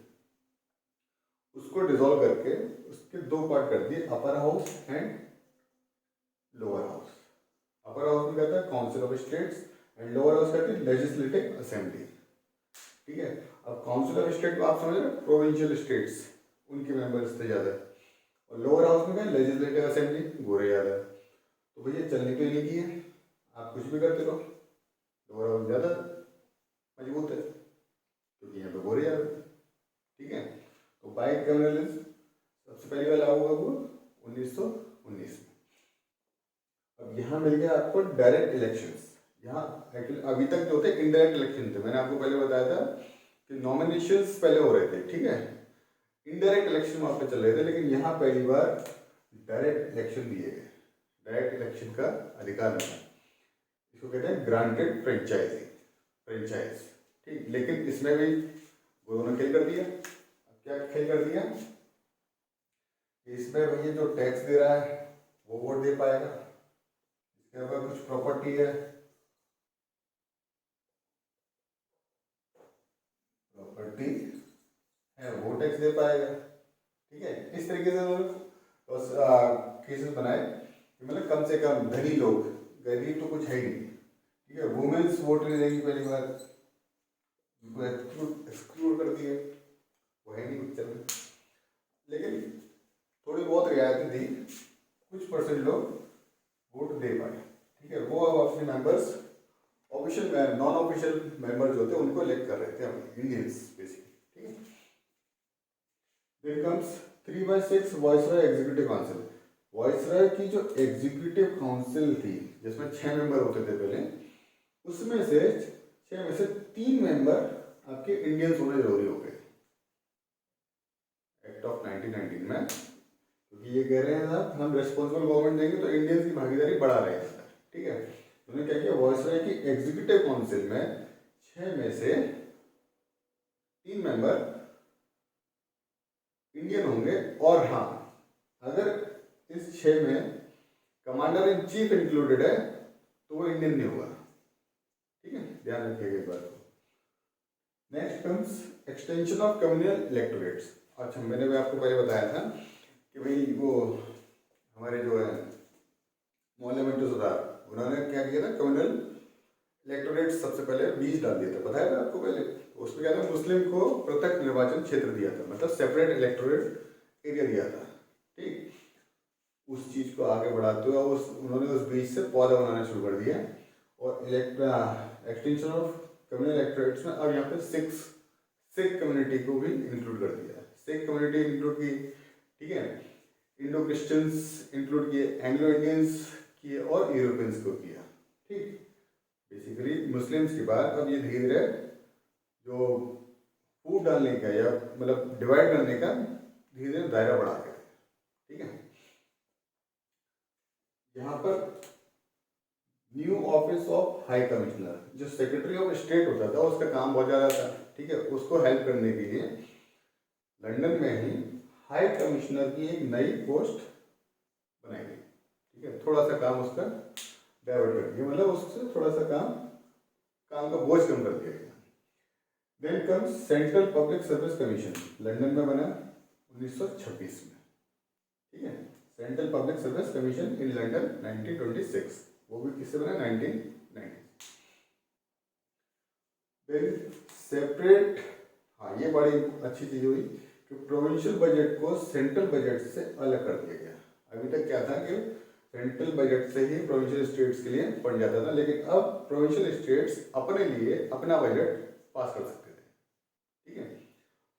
S1: उसको डिसॉल्व करके उसके दो पार्ट कर दिए, upper house and lower house. Upper house में कहता है council of states and lower house कहते हैं लेजिस्लेटिव असेंबली। ठीक है, अब काउंसिल ऑफ स्टेट को आप समझ रहे, प्रोविंशियल स्टेट्स उनके मेंबर्स थे ज़्यादा, और लोअर हाउस में क्या, लेजिस्लेटिव असेंबली, गोरे ज़्यादा। तो भैया चलने के लिए की है, आप कुछ भी करते रहो, लोअर हाउस ज़्यादा मजबूत है क्योंकि यहाँ पे गोरे ज़्यादा। ठीक है, तो बाइकैमरलिज्म सबसे पहली बार लागू हुआ 1919 में। अब यहाँ मिल गया आपको डायरेक्ट इलेक्शंस। यहाँ अभी तक जो थे इनडायरेक्ट इलेक्शन थे, मैंने आपको पहले बताया था कि नॉमिनेशंस पहले हो रहे थे। ठीक है, इनडायरेक्ट इलेक्शन वहाँ पे चल रहे थे, लेकिन यहाँ पहली बार डायरेक्ट इलेक्शन दिए गए, डायरेक्ट इलेक्शन का अधिकार मिला। इसको कहते हैं ग्रांटेड फ्रेंचाइज। ठीक, लेकिन इसमें भी उन्होंने खेल कर दिया। क्या खेल कर दिया, इसमें भैया जो टैक्स दे रहा है वो वोट दे पाएगा, इसके अगर कुछ प्रॉपर्टी है, प्रॉपर्टी है, वो टैक्स दे पाएगा। ठीक है, इस तरीके से केसेस बनाए कि मतलब कम से कम धनी लोग, गरीब तो कुछ है ही नहीं। ठीक है, वुमेन्स वोट नहीं देंगी पहली बार, उनको एक्सक्लूड कर दिए, वो है नहीं कुछ चल रहा, लेकिन थोड़ी बहुत रियायतें दी, कुछ परसेंट लोग वोट दे पाए। ठीक है, वो अब अपने members official non official member जो थे उनको इलेक्ट कर रहे थे अपने इंडियंस बेसिकली। ठीक है, then comes 3/6 viceroy executive council. Viceroy की जो एग्जीक्यूटिव काउंसिल थी जिसमें 6 मेंबर होते थे पहले, उसमें से 6 में से 3 मेंबर आपके इंडियंस होने जरूरी हो गए एक्ट ऑफ 1919 में, क्योंकि ये कह रहे हैं ना हम रेस्पॉन्सिबल गवर्नमेंट देंगे तो इंडियंस की भागीदारी बढ़ा रहे हैं। ठीक है, उन्होंने क्या किया, वॉइसरॉय की एग्जीक्यूटिव काउंसिल में 6 में से 3 मेंबर इंडियन होंगे, और हाँ अगर इस 6 में कमांडर इन चीफ इंक्लूडेड है तो वो इंडियन नहीं होगा। ठीक है, ध्यान रखिएगा इस बात को। Next comes extension of communal electorates. अच्छा, मैंने भी आपको पहले बताया था कि भाई वो हमारे जो है मोहल्ले में सरदार, उन्होंने क्या किया था, कम्युनल इलेक्टोरेट सबसे पहले 20 डाल दिया था, बताया था आपको पहले। उसमें क्या था, मुस्लिम को पृथक निर्वाचन क्षेत्र दिया था, मतलब सेपरेट इलेक्टोरेट एरिया दिया था। ठीक, उस चीज़ को आगे बढ़ाते हुए उन्होंने उस बीच से पौधा बनाना शुरू कर दिया, और एक्सटेंशन ऑफ कम्युनल इलेक्टोरेट्स में अब यहाँ पे सिख कम्युनिटी को भी इंक्लूड कर दिया। सिख कम्युनिटी इंक्लूड की, ठीक है, इंडो क्रिश्चियंस इंक्लूड किए, एंग्लो इंडियंस किए और यूरोपियंस को किया। ठीक, बेसिकली मुस्लिम्स के बाद अब ये धीरे धीरे जो फूट डालने का या मतलब डिवाइड करने का धीरे धीरे दायरा बढ़ा के, ठीक है। यहाँ पर new office of high commissioner, जो सेक्रेटरी ऑफ स्टेट होता था उसका काम बहुत ज़्यादा था, ठीक है, उसको हेल्प करने के लिए लंदन में ही हाई कमिश्नर की एक नई पोस्ट बनाई गई। ठीक है, थोड़ा सा काम उसका डाइवर्ट कर दिया, मतलब उससे थोड़ा सा काम का बोझ कम कर दिया गया। Then comes central public service commission, London में बना 1926 में। ठीक है, central public service commission in London 1926, वो भी किससे बना, 1990। देन सेपरेट, हाँ ये बड़ी अच्छी चीज हुई कि प्रोविंशियल बजट को सेंट्रल बजट से अलग कर दिया गया। अभी तक क्या था कि सेंट्रल बजट से ही प्रोविंशियल स्टेट्स के लिए फंड जाता था, लेकिन अब प्रोविंशियल स्टेट्स अपने लिए अपना बजट पास कर सकते थे। ठीक है,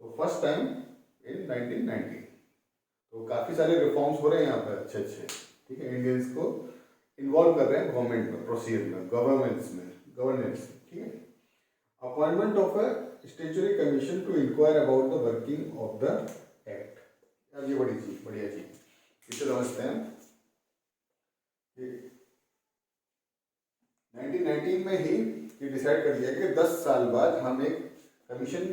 S1: तो फर्स्ट टाइम इन 1990। तो काफ़ी सारे रिफॉर्म्स हो रहे हैं यहाँ पर अच्छे अच्छे। ठीक है, इंडियंस को इन्वॉल्व कर रहे हैं गवर्नमेंट में, प्रोसीजर में, गवर्नेंस। ठीक है, appointment of a statutory commission to inquire about the working of the act. अब ये बढ़िया चीज इसे समझते हैं कि 1919 में ही ये डिसाइड कर दिया कि 10 साल बाद हम एक कमीशन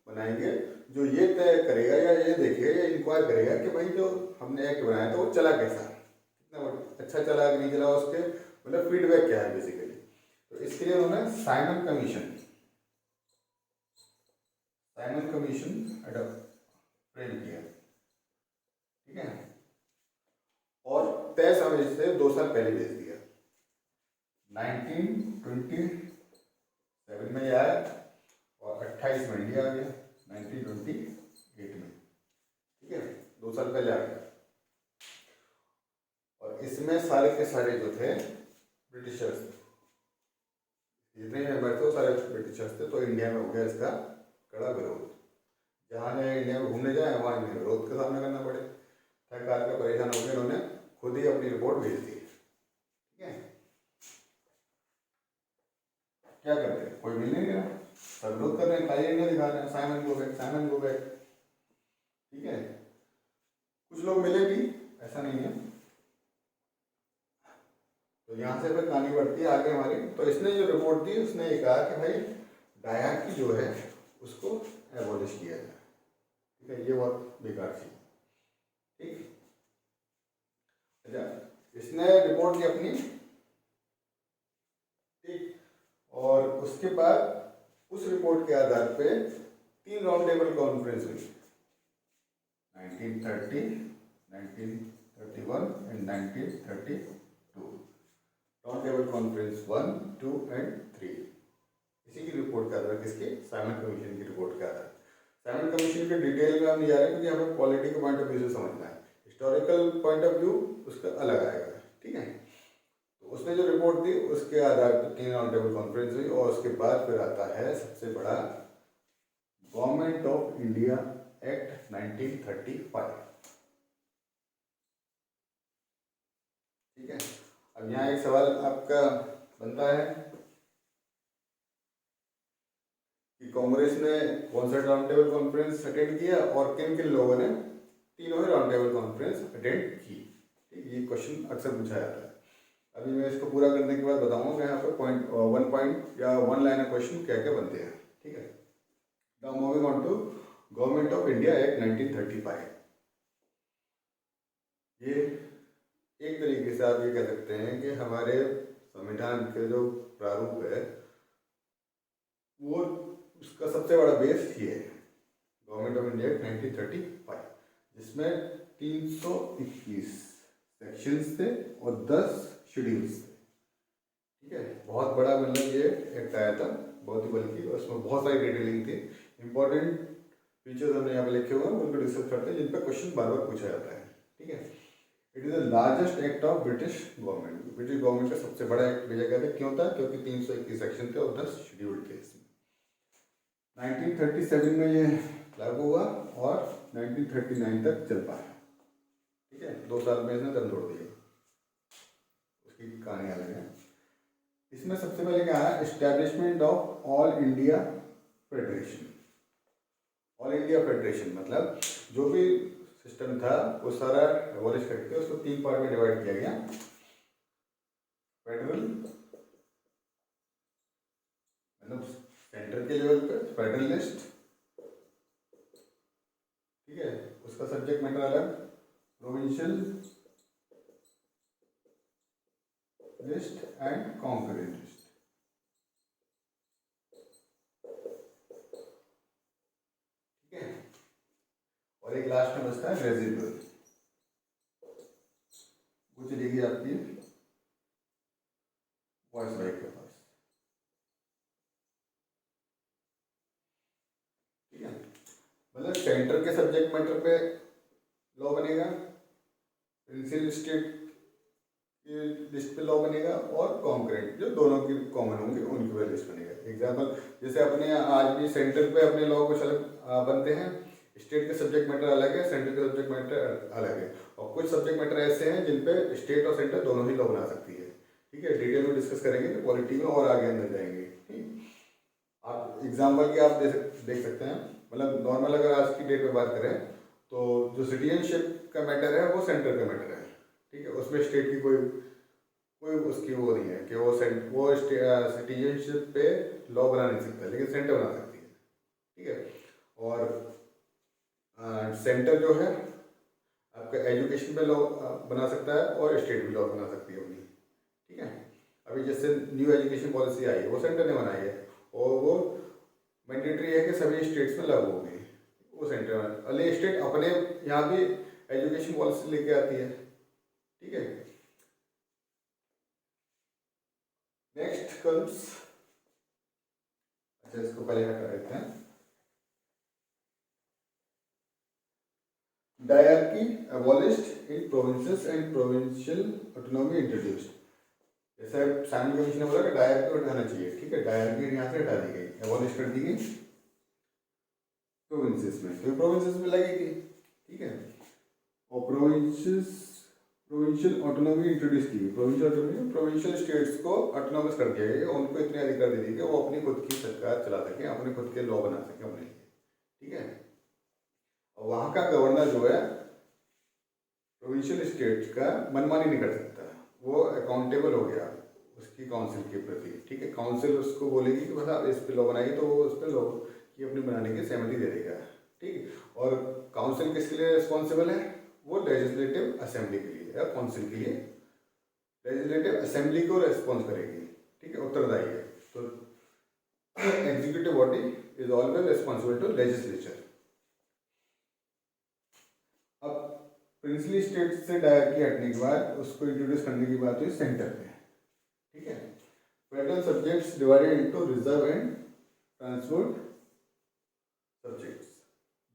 S1: बनाएंगे जो ये तय करेगा या ये देखेगा या इंक्वायर करेगा कि भाई जो हमने एक्ट बनाया था वो चला कैसा, कितना अच्छा चला कि नहीं चला, उसके मतलब फीडबैक क्या है बेसिकली। तो इसके लिए उन्होंने साइमन कमीशन फ्रेम किया। ठीक है, और तय समय से 2 साल पहले भेज दिया। 1927 में आया और 28 में इंडिया आ गया 1928 में। ठीक है, 2 साल पहले आ गया। और इसमें सारे के सारे जो थे ब्रिटिशर्स, जितने मेंबर थे वो सारे ब्रिटिशर्स थे। तो इंडिया में हो गया इसका कड़ा विरोध। जहाँ ने इंडिया में घूमने जाए वहाँ इन्हें विरोध का सामना करना पड़े। थक हार के परेशान हो गए, उन्होंने खुद ही अपनी रिपोर्ट भेज दी। ठीक है, क्या करते हैं, कोई मिल नहीं रहा, सब विरोध कर रहे हैं, खाली इंडिया दिखा रहे हैं, साइमन गो बैक। ठीक है, कुछ लोग मिले भी, ऐसा नहीं है। तो यहाँ से फिर कहानी बढ़ती है आगे हमारी। तो इसने जो रिपोर्ट दी उसने ये कहा कि भाई डायट की जो है उसको एबॉलिश किया जाए। ठीक है, ये बहुत बेकार थी। ठीक, अच्छा, इसने रिपोर्ट दी अपनी। ठीक, और उसके बाद उस रिपोर्ट के आधार पे 3 राउंड टेबल कॉन्फ्रेंस हुई, 1930, 1931 and 1932। Round table conference 1, 2 and 3। इसी की रिपोर्ट का आधार, किसकी, साइमन कमीशन की रिपोर्ट का आधार। साइमन कमीशन के डिटेल में हम नहीं जा रहे क्योंकि हमें पॉलिटिकल पॉइंट ऑफ व्यू से समझना है, हिस्टोरिकल पॉइंट ऑफ व्यू उसका अलग आएगा। ठीक है, तो उसने जो रिपोर्ट दी उसके आधार पर 3 राउंड टेबल कॉन्फ्रेंस हुई, और उसके बाद फिर आता है सबसे बड़ा गवर्नमेंट ऑफ इंडिया एक्ट 1935। ठीक है, अब यहाँ एक सवाल आपका बनता है कि कांग्रेस ने कौन सा राउंड टेबल कॉन्फ्रेंस अटेंड किया और किन किन लोगों ने तीनों ही राउंड टेबल कॉन्फ्रेंस अटेंड की। ठीक, ये क्वेश्चन अक्सर पूछा जाता है। अभी मैं इसको पूरा करने के बाद बताऊंगा यहाँ पर पॉइंट या 1 लाइनर क्वेश्चन क्या क्या बनते हैं। ठीक है, now moving on to government of India act 1935। ये एक तरीके से आप ये कह सकते हैं कि हमारे संविधान के जो प्रारूप है वो उसका सबसे बड़ा बेस ये है गवर्नमेंट ऑफ इंडिया 1935, जिसमें 321 सेक्शंस थे और 10 शेड्यूल्स थे। ठीक है, बहुत बड़ा मतलब ये एक्ट आया था, बहुत ही बल्कि उसमें बहुत सारी डिटेलिंग थी। इंपॉर्टेंट फीचर्स हमने यहाँ पे लिखे हुए हैं, उनको डिस्कस करते हैं जिन पर क्वेश्चन बार बार पूछा जाता है। ठीक है, it is the largest act of British government. British government का सबसे बड़ा एक्ट भेजा गया था। क्यों था? क्योंकि 321 सेक्शन थे और 10 शेड्यूल थे इसमें। 1937 में ये लागू हुआ और 1939 तक चल पाया। ठीक है, 2 साल में इसने दम तोड़ दिया, उसकी कहानी अलग है। इसमें सबसे पहले क्या है? Establishment of all India federation. All India federation मतलब जो भी सिस्टम था वो सारा एबॉलिश करके उसको 3 पार्ट में डिवाइड किया गया। फेडरल मतलब सेंटर के लेवल पे फेडरलिस्ट, ठीक है, उसका सब्जेक्ट मैटर अलग। Provincial list and concurrent list. ठीक है, और एक लास्ट में बचता है रेजिडुअल, वो चलेगी आपकी वॉइस राइट के पास। ठीक है, मतलब सेंटर के सब्जेक्ट मैटर पे लॉ बनेगा, प्रिंसिपल स्टेट की लिस्ट पे लॉ बनेगा, और कॉन्करेंट जो दोनों की कॉमन होंगे उनकी पे लिस्ट बनेगा। एग्जाम्पल जैसे अपने आज भी सेंटर पे अपने लॉ कुछ अलग बनते हैं, स्टेट के सब्जेक्ट मैटर अलग है, सेंटर के सब्जेक्ट मैटर अलग है, और कुछ सब्जेक्ट मैटर ऐसे हैं जिन पे स्टेट और सेंटर दोनों ही लॉ बना सकती है। ठीक है, डिटेल में डिस्कस करेंगे तो पॉलिटी में और आगे अंदर जाएंगे। ठीक, आप एग्जाम्पल की आप देख सकते हैं। मतलब नॉर्मल अगर आज की डेट में बात करें तो जो सिटीजनशिप का मैटर है वो सेंटर का मैटर है। ठीक है, उसमें स्टेट की कोई उसकी वो नहीं है कि वो सिटीजनशिप पे लॉ बना नहीं सकता, लेकिन सेंटर बना सकती है। ठीक है, और सेंटर जो है आपका एजुकेशन पे लॉ बना सकता है और स्टेट भी लॉ बना सकती है अपनी। ठीक है, अभी जैसे न्यू एजुकेशन पॉलिसी आई है वो सेंटर ने बनाई है और वो मैंडेटरी है कि सभी स्टेट्स में लागू होगी, वो सेंटर में। अगले स्टेट अपने यहाँ भी एजुकेशन पॉलिसी लेके आती है। ठीक है, नेक्स्ट कम्स, अच्छा इसको पहले हटा देते हैं। Dyarchy abolished in provinces and provincial autonomy introduced। जैसे साइमन कमीशन ने बोला कि डायरकी हटाना चाहिए। ठीक है, डायरकी यहाँ से हटा दी गई, एबॉलिश कर दी गई प्रोविंसेस में, क्योंकि प्रोविंसेस में लगी थी। ठीक है, और प्रोविंशियल ऑटोनॉमी इंट्रोड्यूस की। प्रोविंशियल स्टेट्स को ऑटोनॉमस कर दिया गया, उनको इतने अधिकार दे दिए कि वो अपनी खुद की सरकार चला सकें, अपने खुद के लॉ बना सकें अपने लिए। ठीक है, और वहाँ का गवर्नर जो है प्रोविंशियल स्टेट्स का मनमानी नहीं कर सकता, वो अकाउंटेबल हो गया उसकी काउंसिल के प्रति। ठीक है, काउंसिल उसको बोलेगी कि बस आप इस पे लॉ बनाइए, तो वो उस पर लॉ की अपनी बनाने की सहमति दे देगा। ठीक, और काउंसिल किसके लिए रिस्पॉन्सिबल है? वो लेजिस्लेटिव असेंबली के लिए या काउंसिल के लिए लेजिस्लेटिव असेंबली को रिस्पॉन्स करेगी। ठीक है, उत्तरदायी है। तो executive body is always responsible to legislature. अब प्रिंसली स्टेट से डायरेक्टली हटने के बाद उसको इंट्रोड्यूस करने की बात हुई सेंटर पे। ठीक है, federal subjects divided into reserve and transport subjects,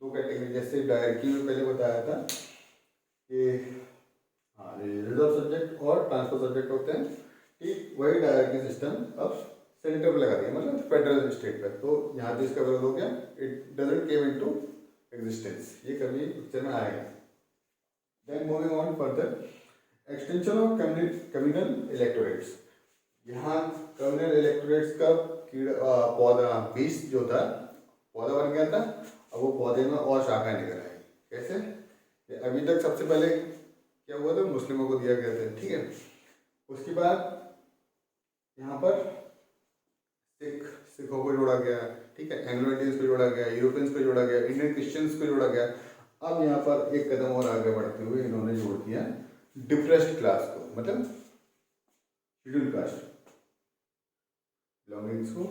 S1: 2 category. जैसे डायरेक्टली में पहले बताया था कि हाँ रिजर्व सब्जेक्ट और ट्रांसपोर्ट सब्जेक्ट होते हैं। ठीक, वही डायरेक्टली सिस्टम अब सेंटर पे लगा दिया, मतलब फेडरल स्टेट पे। तो यहाँ पे इसका विरोध हो गया, it doesn't came into existence, ये कभी पिक्चर में आएगा। Then moving on further, extension of communal electorates. यहाँ कम्युनल इलेक्टोरेट्स का पौधा बीज जो था, पौधा बन गया था, अब वो पौधे में और शाखाएं निकल आई। कैसे? अभी तक सबसे पहले क्या हुआ था, मुस्लिमों को दिया गया था। ठीक है, उसके बाद यहाँ पर सिखों को जोड़ा गया। ठीक है, एंग्लो इंडियंस को जोड़ा गया, यूरोपियंस को जोड़ा गया, इंडियन क्रिश्चियंस को जोड़ा गया। अब यहाँ पर एक कदम और आगे बढ़ते हुए इन्होंने जोड़ दिया दिया डिप्रेस्ड क्लास को, मतलब शेड्यूल कास्ट, बिलोंगिंग्स को,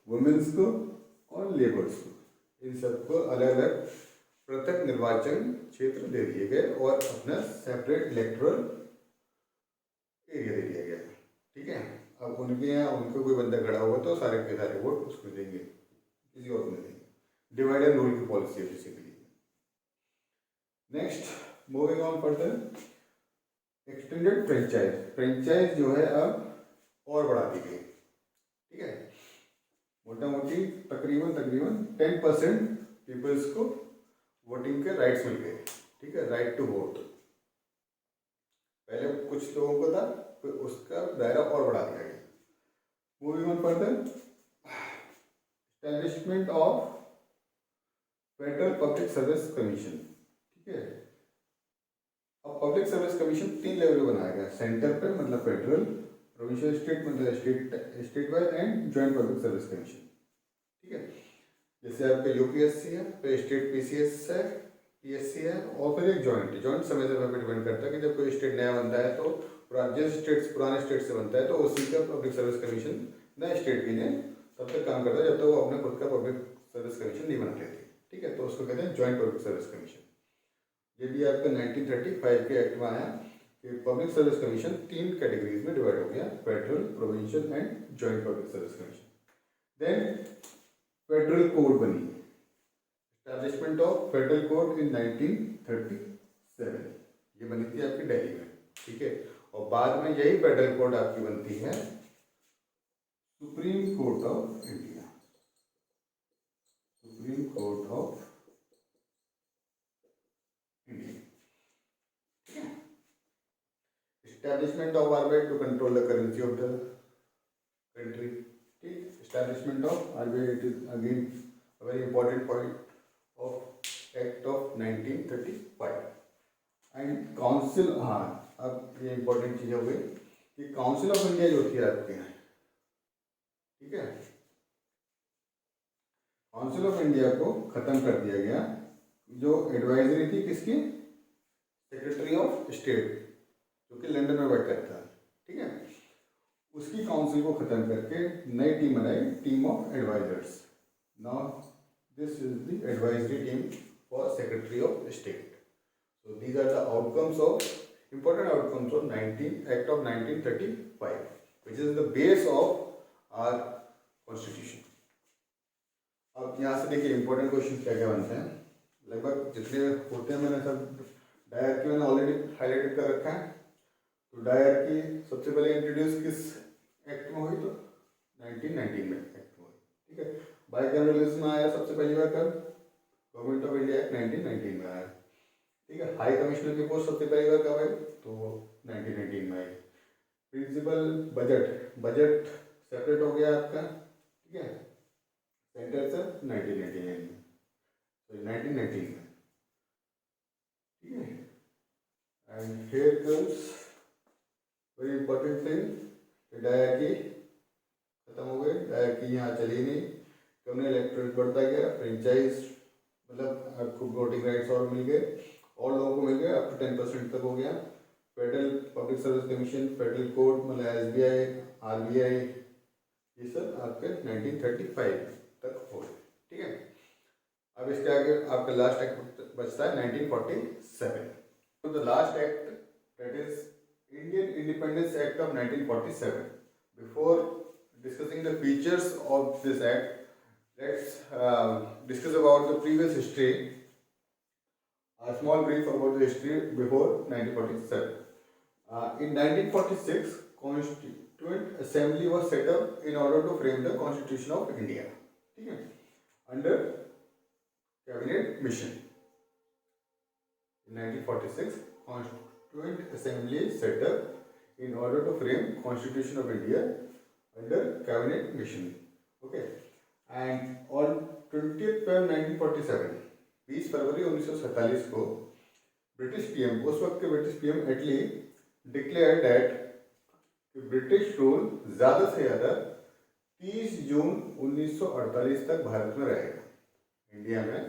S1: वुमेन्स को और लेबर्स को, इन सबको अलग अलग पृथक निर्वाचन क्षेत्र दे दिए गए और अपना सेपरेट इलेक्टोरल एरिया दे दिया गया। ठीक है, अब उनके यहाँ उनको कोई बंदा खड़ा हुआ तो सारे के सारे वोट उसको देंगे, किसी और को नहीं देंगे। डिवाइड एंड रूल की पॉलिसी है basically. Next moving on further, extended franchise. Franchise जो है अब और बढ़ा दी गई। ठीक है, मोटा मोटी तकरीबन 10% पीपल्स को वोटिंग के राइट्स मिल गए। ठीक है, राइट टू वोट। पहले कुछ लोगों को था, फिर उसका दायरा और बढ़ा दिया गया। Moving on further, establishment of federal public service commission. ठीक है, अब पब्लिक सर्विस कमीशन 3 लेवल पे बनाया गया, सेंटर पे मतलब फेडरल, प्रोविंशियल स्टेट मतलब state wise and joint public service commission. ठीक है, जैसे आपका यूपीएससी है, फिर स्टेट पीसीएस है, पीएससी है, और फिर एक जॉइंट समय पे डिपेंड करता है कि जब कोई स्टेट नया बनता है तो जिस स्टेट पुराने स्टेट से बनता है तो उसी का पब्लिक सर्विस कमीशन नए स्टेट के लिए तब तक काम करता है जब तक वो अपने खुद का पब्लिक सर्विस कमीशन नहीं बना लेते। ठीक है, तो उसको कहते हैं जॉइंट पब्लिक सर्विस कमीशन। ये भी आपका 1935 के एक्ट में आया कि पब्लिक सर्विस कमीशन 3 कैटेगरीज में डिवाइड हो गया, federal, provincial and joint public service commission. Then federal court बनी, establishment of federal court in 1937, ये बनी थी आपकी दिल्ली में। ठीक है, और बाद में यही फेडरल कोड आपकी बनती है supreme court of India, supreme court of India. Establishment of RBI to control the currency of the country. ठीक, establishment of RBI, it is again a very important point of act of 1935 and council. हाँ, अब ये important चीज हो गई कि council of India जो थी आपके यहाँ, ठीक है, काउंसिल ऑफ इंडिया को खत्म कर दिया गया, जो एडवाइजरी थी किसकी, सेक्रेटरी ऑफ स्टेट जो कि लंदन में बैठ करता है। ठीक है, उसकी काउंसिल को खत्म करके नई टीम बनाई, team of advisers. Now this is the advisory team for secretary of state. So these are the outcomes of important outcomes of Act of 1935, which is the base of our constitution. अब यहाँ से देखिए important question क्या क्या बनते हैं, लगभग जितने होते हैं मैंने सब डायर की मैंने ऑलरेडी हाईलाइटेड कर रखा है। तो डायर की सबसे पहले इंट्रोड्यूस किस एक्ट में हुई, तो 1919 में एक्ट में हुई। ठीक है, बाइकैमरलिज्म आया सबसे पहली बार कब, गवर्नमेंट ऑफ इंडिया एक्ट 1919 में आया। ठीक है, हाई कमिश्नर की पोस्ट सबसे पहली बार कब आई, तो 1919 में आई। प्रिंसिपल बजट सेपरेट हो गया आपका। ठीक है, सेंटर से 1999 में, सॉरी 1919 में। ठीक है, and here comes very important thing, dyarchy खत्म हो गई, डायरकी यहाँ चली नहीं, कम्युनल इलेक्टोरेट बढ़ता गया, फ्रेंचाइज मतलब आपको वोटिंग राइट्स और मिल गए, और लोगों को मिल गया, अप टू 10% तक हो गया। Federal public service commission, federal court मतलब एसबीआई, आरबीआई, ये सब आपके 1935 तक हो गए। ठीक है, अब इसके आगे आपका लास्ट एक्ट बचता है 1947। तो the last act that is Indian independence act of 1947। Before discussing the features of this act, let's discuss about the previous history. A small brief about the history before 1947. In 1946, Constituent Assembly was set up in order to frame the Constitution of India. ठीक है, under Cabinet Mission. In 1946, Constituent Assembly set up in order to frame Constitution of India under Cabinet Mission. Okay. And on 20 February 1947, 20 फरवरी 1947 को British PM, उस वक्त के British PM Attlee declare that British rule ज़्यादा से ज़्यादा 30 जून 1948 तक भारत में रहेगा। इंडिया में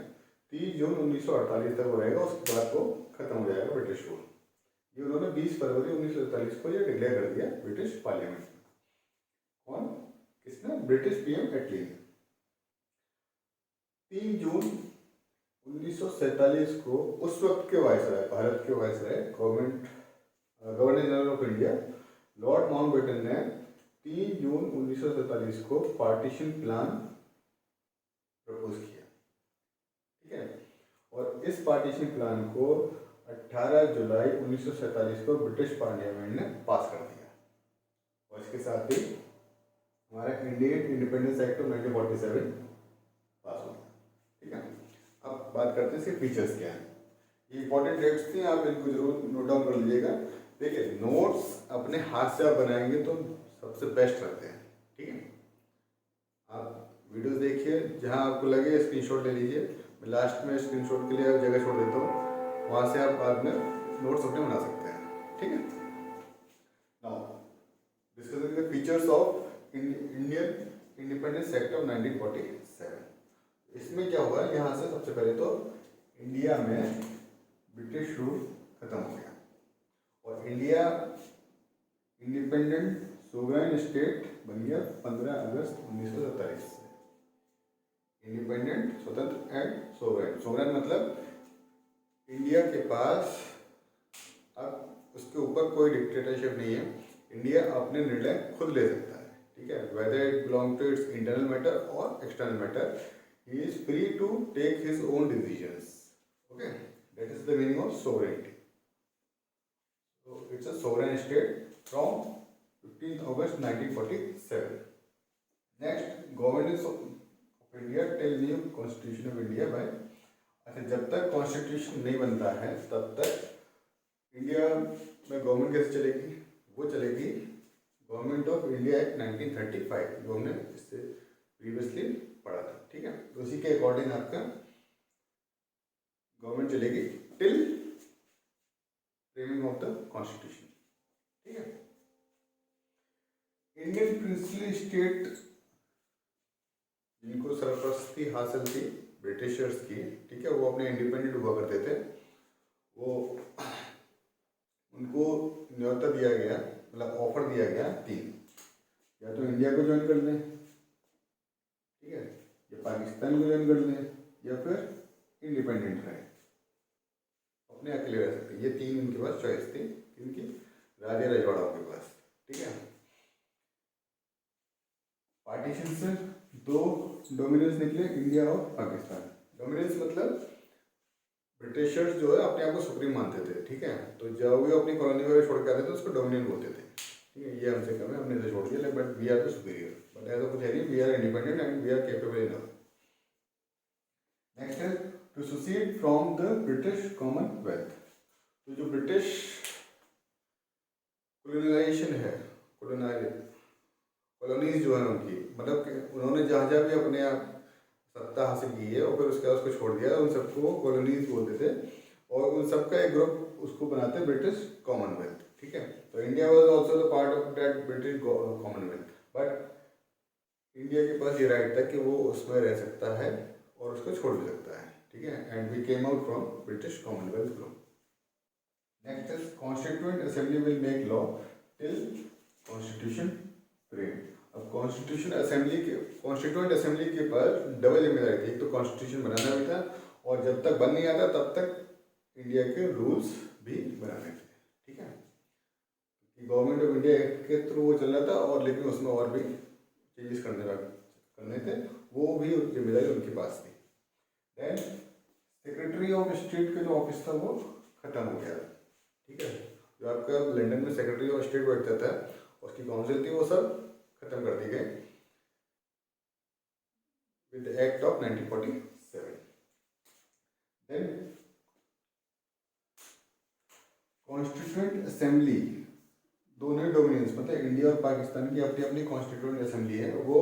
S1: 30 जून 1948 तक वो रहेगा, उसके बाद वो खत्म हो जाएगा ब्रिटिश रूल। ये उन्होंने 20 फरवरी 1947 को ये डिक्लेयर कर दिया ब्रिटिश पार्लियामेंट में। कौन? किसने? ब्रिटिश पीएम एटली ने। 3 जून 1947 को उस वक्त के वायसराय, भारत के viceroy, governor general of India Lord Mountbatten ने 3 जून 1947 को पार्टीशन प्लान प्रपोज किया। ठीक है, और इस पार्टीशन प्लान को 18 जुलाई 1947 को ब्रिटिश पार्लियामेंट ने पास कर दिया। और इसके साथ ही हमारा इंडियन इंडिपेंडेंस एक्ट ऑफ 1947 पास हो गया। ठीक है, अब बात करते हैं इसके फीचर्स क्या हैं। ये इंपॉर्टेंट डेट्स थी, आप इनको जरूर नोट डाउन कर लीजिएगा। देखिए, नोट्स अपने हाथ से आप बनाएंगे तो सबसे बेस्ट रहते हैं। ठीक है, आप वीडियोस देखिए, जहां आपको लगे स्क्रीनशॉट ले लीजिए। मैं लास्ट में स्क्रीनशॉट के लिए जगह छोड़ देता हूँ, वहाँ से आप बाद में नोट्स अपने बना सकते हैं। ठीक है, now discussing the features of Indian independence act of 1947। इसमें क्या हुआ, यहाँ से सबसे पहले तो इंडिया में ब्रिटिश रूल खत्म हो गया और इंडिया इंडिपेंडेंट सोवरेन स्टेट बन गया 15 अगस्त 1947 से। इंडिपेंडेंट, स्वतंत्र एंड सोवरेन। सोवरेन मतलब इंडिया के पास अब उसके ऊपर कोई डिक्टेटरशिप नहीं है, इंडिया अपने निर्णय खुद ले सकता है। ठीक है, whether it belong to its internal matter और external matter, he is free to take his own decisions. Okay, that is the meaning of sovereignty. So it's a sovereign state from 15th August 1947. Next, governance of India till new Constitution of India by। अच्छा, जब तक constitution नहीं बनता है तब तक India में government कैसे चलेगी? वो चलेगी गवर्नमेंट ऑफ इंडिया एक्ट 1935, जो हमने इससे प्रीवियसली पढ़ा था। ठीक है, तो उसी के अकॉर्डिंग आपका गवर्नमेंट चलेगी till framing of the constitution. ठीक है, इंडियन प्रिंसली स्टेट जिनको सरपरस्ती हासिल थी ब्रिटिशर्स की, ठीक है, वो अपने इंडिपेंडेंट हुआ करते थे, वो उनको न्योता दिया गया, मतलब ऑफर दिया गया 3, या तो इंडिया को ज्वाइन कर लें, ठीक है, या पाकिस्तान को ज्वाइन कर लें, या फिर इंडिपेंडेंट रहें, अपने अकेले रह सकते। ये 3 उनके पास चॉइस थी, इनकी राजा रजवाड़ों के पास। ठीक है, पार्टीशन से 2 डोमिनेंस निकले, इंडिया और पाकिस्तान। डोमिनेंस मतलब ब्रिटिशर्स जो है अपने आप को सुप्रीम मानते थे। ठीक है, तो जब वो अपनी कॉलोनी वगैरह छोड़ के आते थे उसको डोमिनेंट बोलते थे। ठीक है, ये हमसे कम है, हमने इसे छोड़ दिया, but we are the superior, but ऐसा कुछ है नहीं, we are independent and we are capable enough. Next है to secede from the British Commonwealth. तो जो ब्रिटिश कोलोनाइजेशन है, कॉलोनीज जो है उनकी, मतलब कि उन्होंने जहाँ जहाँ भी अपने आप सत्ता हासिल की है और फिर उसके बाद उसको छोड़ दिया, उन सबको कॉलोनीज बोलते थे, और उन सबका एक ग्रुप उसको बनाते हैं ब्रिटिश कॉमनवेल्थ। ठीक है, तो India was also the part of that British Commonwealth, but India के पास ये राइट था कि वो उसमें रह सकता है और उसको छोड़ भी सकता है। ठीक है, and we came out from British commonwealth group. Next is constituent assembly will make law till constitution frame. अब कॉन्स्टिट्यूएंट असेंबली के पास डबल जिम्मेदारी थी, एक तो कॉन्स्टिट्यूशन बनाना भी था और जब तक बन नहीं आता तब तक इंडिया के रूल्स भी बनाने थे। ठीक है, गवर्नमेंट ऑफ इंडिया एक्ट के थ्रू वो चल रहा था, और लेकिन उसमें और भी चेंजेस करने थे, वो भी जिम्मेदारी उनके पास थी। देन सेक्रेटरी ऑफ स्टेट का जो ऑफिस था वो खत्म हो गया। ठीक है, जो आपका लंदन में सेक्रेटरी ऑफ स्टेट बैठता था, उसकी काउंसिल थी, वो सब खत्म कर दी गई with the act of 1947। Then constituent assembly, दोनों डोमिनियंस मतलब इंडिया और पाकिस्तान की अपनी अपनी कॉन्स्टिट्यूएंट असेंबली है, वो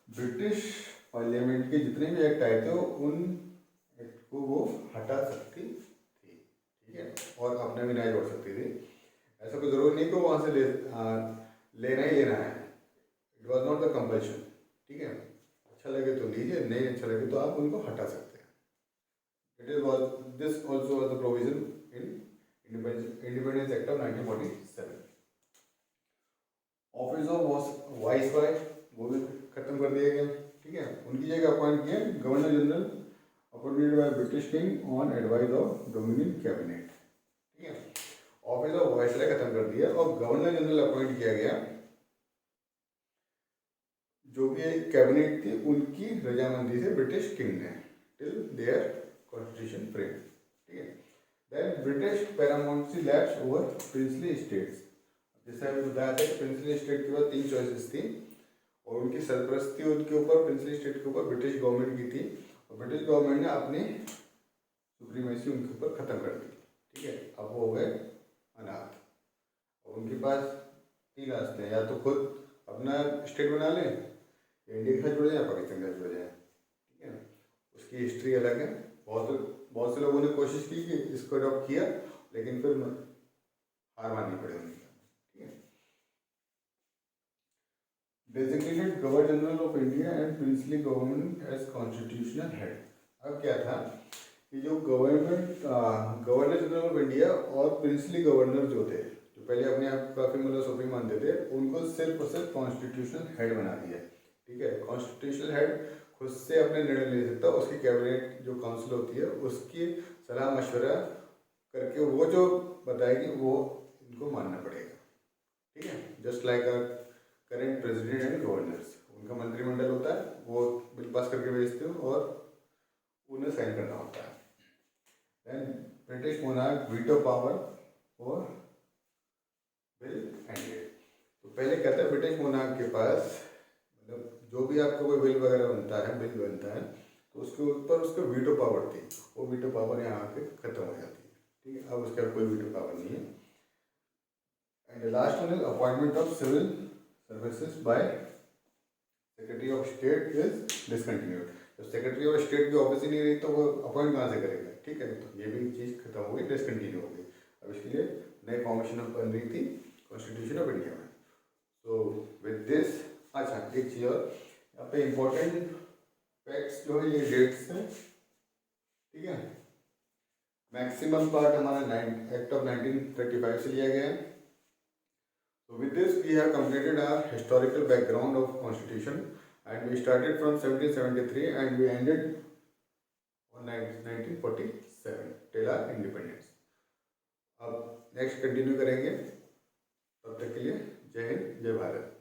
S1: ब्रिटिश पार्लियामेंट के जितने भी एक्ट आए थे उन एक्ट को वो हटा सकती थी। ठीक है, और अपने भी नहीं जोड़ सकती थी। ऐसा कोई ज़रूरी नहीं कि वहाँ से लेना ही लेना है, it was not the compulsion. ठीक है, अच्छा लगे तो लीजिए, नहीं अच्छा लगे तो आप उनको हटा सकते हैं। It is this also was the provision in independence act of 1947। Office of viceroy वो भी खत्म कर दिया गया, ठीक है। उनकी जगह अपॉइंट किया governor general appointed by British king on advice of dominion cabinet, ठीक है। ऑफिस ऑफ वाइसरॉय खत्म कर दिया और गवर्नर जनरल अपॉइंट किया गया, जो भी एक कैबिनेट थी उनकी रजामंदी से ब्रिटिश किंग ने टिल देयर कॉन्स्टिट्यूशन फ्रेम, ठीक है। Then British paramountcy lapse over princely states. जैसे अभी बताया था कि प्रिंसली स्टेट के बाद 3 चॉइसेस थी और उनकी सरपरस्ती उनके ऊपर, प्रिंसली स्टेट के ऊपर ब्रिटिश गवर्नमेंट की थी और ब्रिटिश गवर्नमेंट ने अपनी सुप्रीमेसी उनके ऊपर ख़त्म कर दी, ठीक है। अब वो हो गए अनाथ और उनके पास 3 रास्ते हैं, या तो खुद अपना स्टेट बना लें, या इंडिया के साथ जुड़ जाए, या पाकिस्तान के साथ जुड़ जाए, ठीक है। उसकी हिस्ट्री अलग है। बहुत से लोगों ने कोशिश की कि इसको अडॉप्ट किया, लेकिन फिर हार माननी पड़ी उन्हें, ठीक है। Designated governor general of India and princely government as constitutional head. अब क्या था कि जो गवर्नर जनरल ऑफ इंडिया और प्रिंसली गवर्नर जो थे, जो पहले अपने आप काफ़ी मतलब सुप्रीम मानते थे, उनको सिर्फ और सिर्फ कॉन्स्टिट्यूशनल हेड बना दिया, ठीक है। कॉन्स्टिट्यूशनल हेड खुद से अपने निर्णय ले सकता है, उसकी कैबिनेट जो काउंसिल होती है उसकी सलाह मशवरा करके वो जो बताएगी वो इनको मानना पड़ेगा, ठीक है। Just like a current president and governors, उनका मंत्रिमंडल होता है, वो बिल पास करके भेजते हो और उन्हें साइन करना होता है। Then British monarch veto power और बिल एंडेड। तो पहले कहता है ब्रिटिश मोनार्क के पास मतलब जो भी आपका कोई बिल वगैरह बनता है, बिल बनता है, तो उसके ऊपर उसका वीटो पावर थी, वो वीटो पावर यहाँ आके खत्म हो जाती है, ठीक है। अब उसके कोई वीटो पावर नहीं है। And last one is appointment of civil services by secretary of state is discontinued. जब सेक्रेटरी ऑफ स्टेट की ऑफिस ही नहीं रही तो वो अपॉइंट कहाँ से करेगा, ठीक है। तो ये भी चीज़ खत्म हो गई, डिसकंटिन्यू हो गई। अब इसके लिए नई फॉर्मेशन बन रही थी कॉन्स्टिट्यूशन ऑफ इंडिया में। सो विद दिस, अच्छा एक चीज़ और यहाँ पे इम्पोर्टेंट फैक्ट्स जो है ये डेट्स हैं, ठीक है। मैक्सिमम पार्ट हमारा एक्ट ऑफ 1935 से लिया गया है। So with this we have completed our historical background of constitution and we started from 1773 and we ended on 1947 till our independence. अब नेक्स्ट कंटिन्यू करेंगे, तब तक के लिए जय हिंद जय भारत।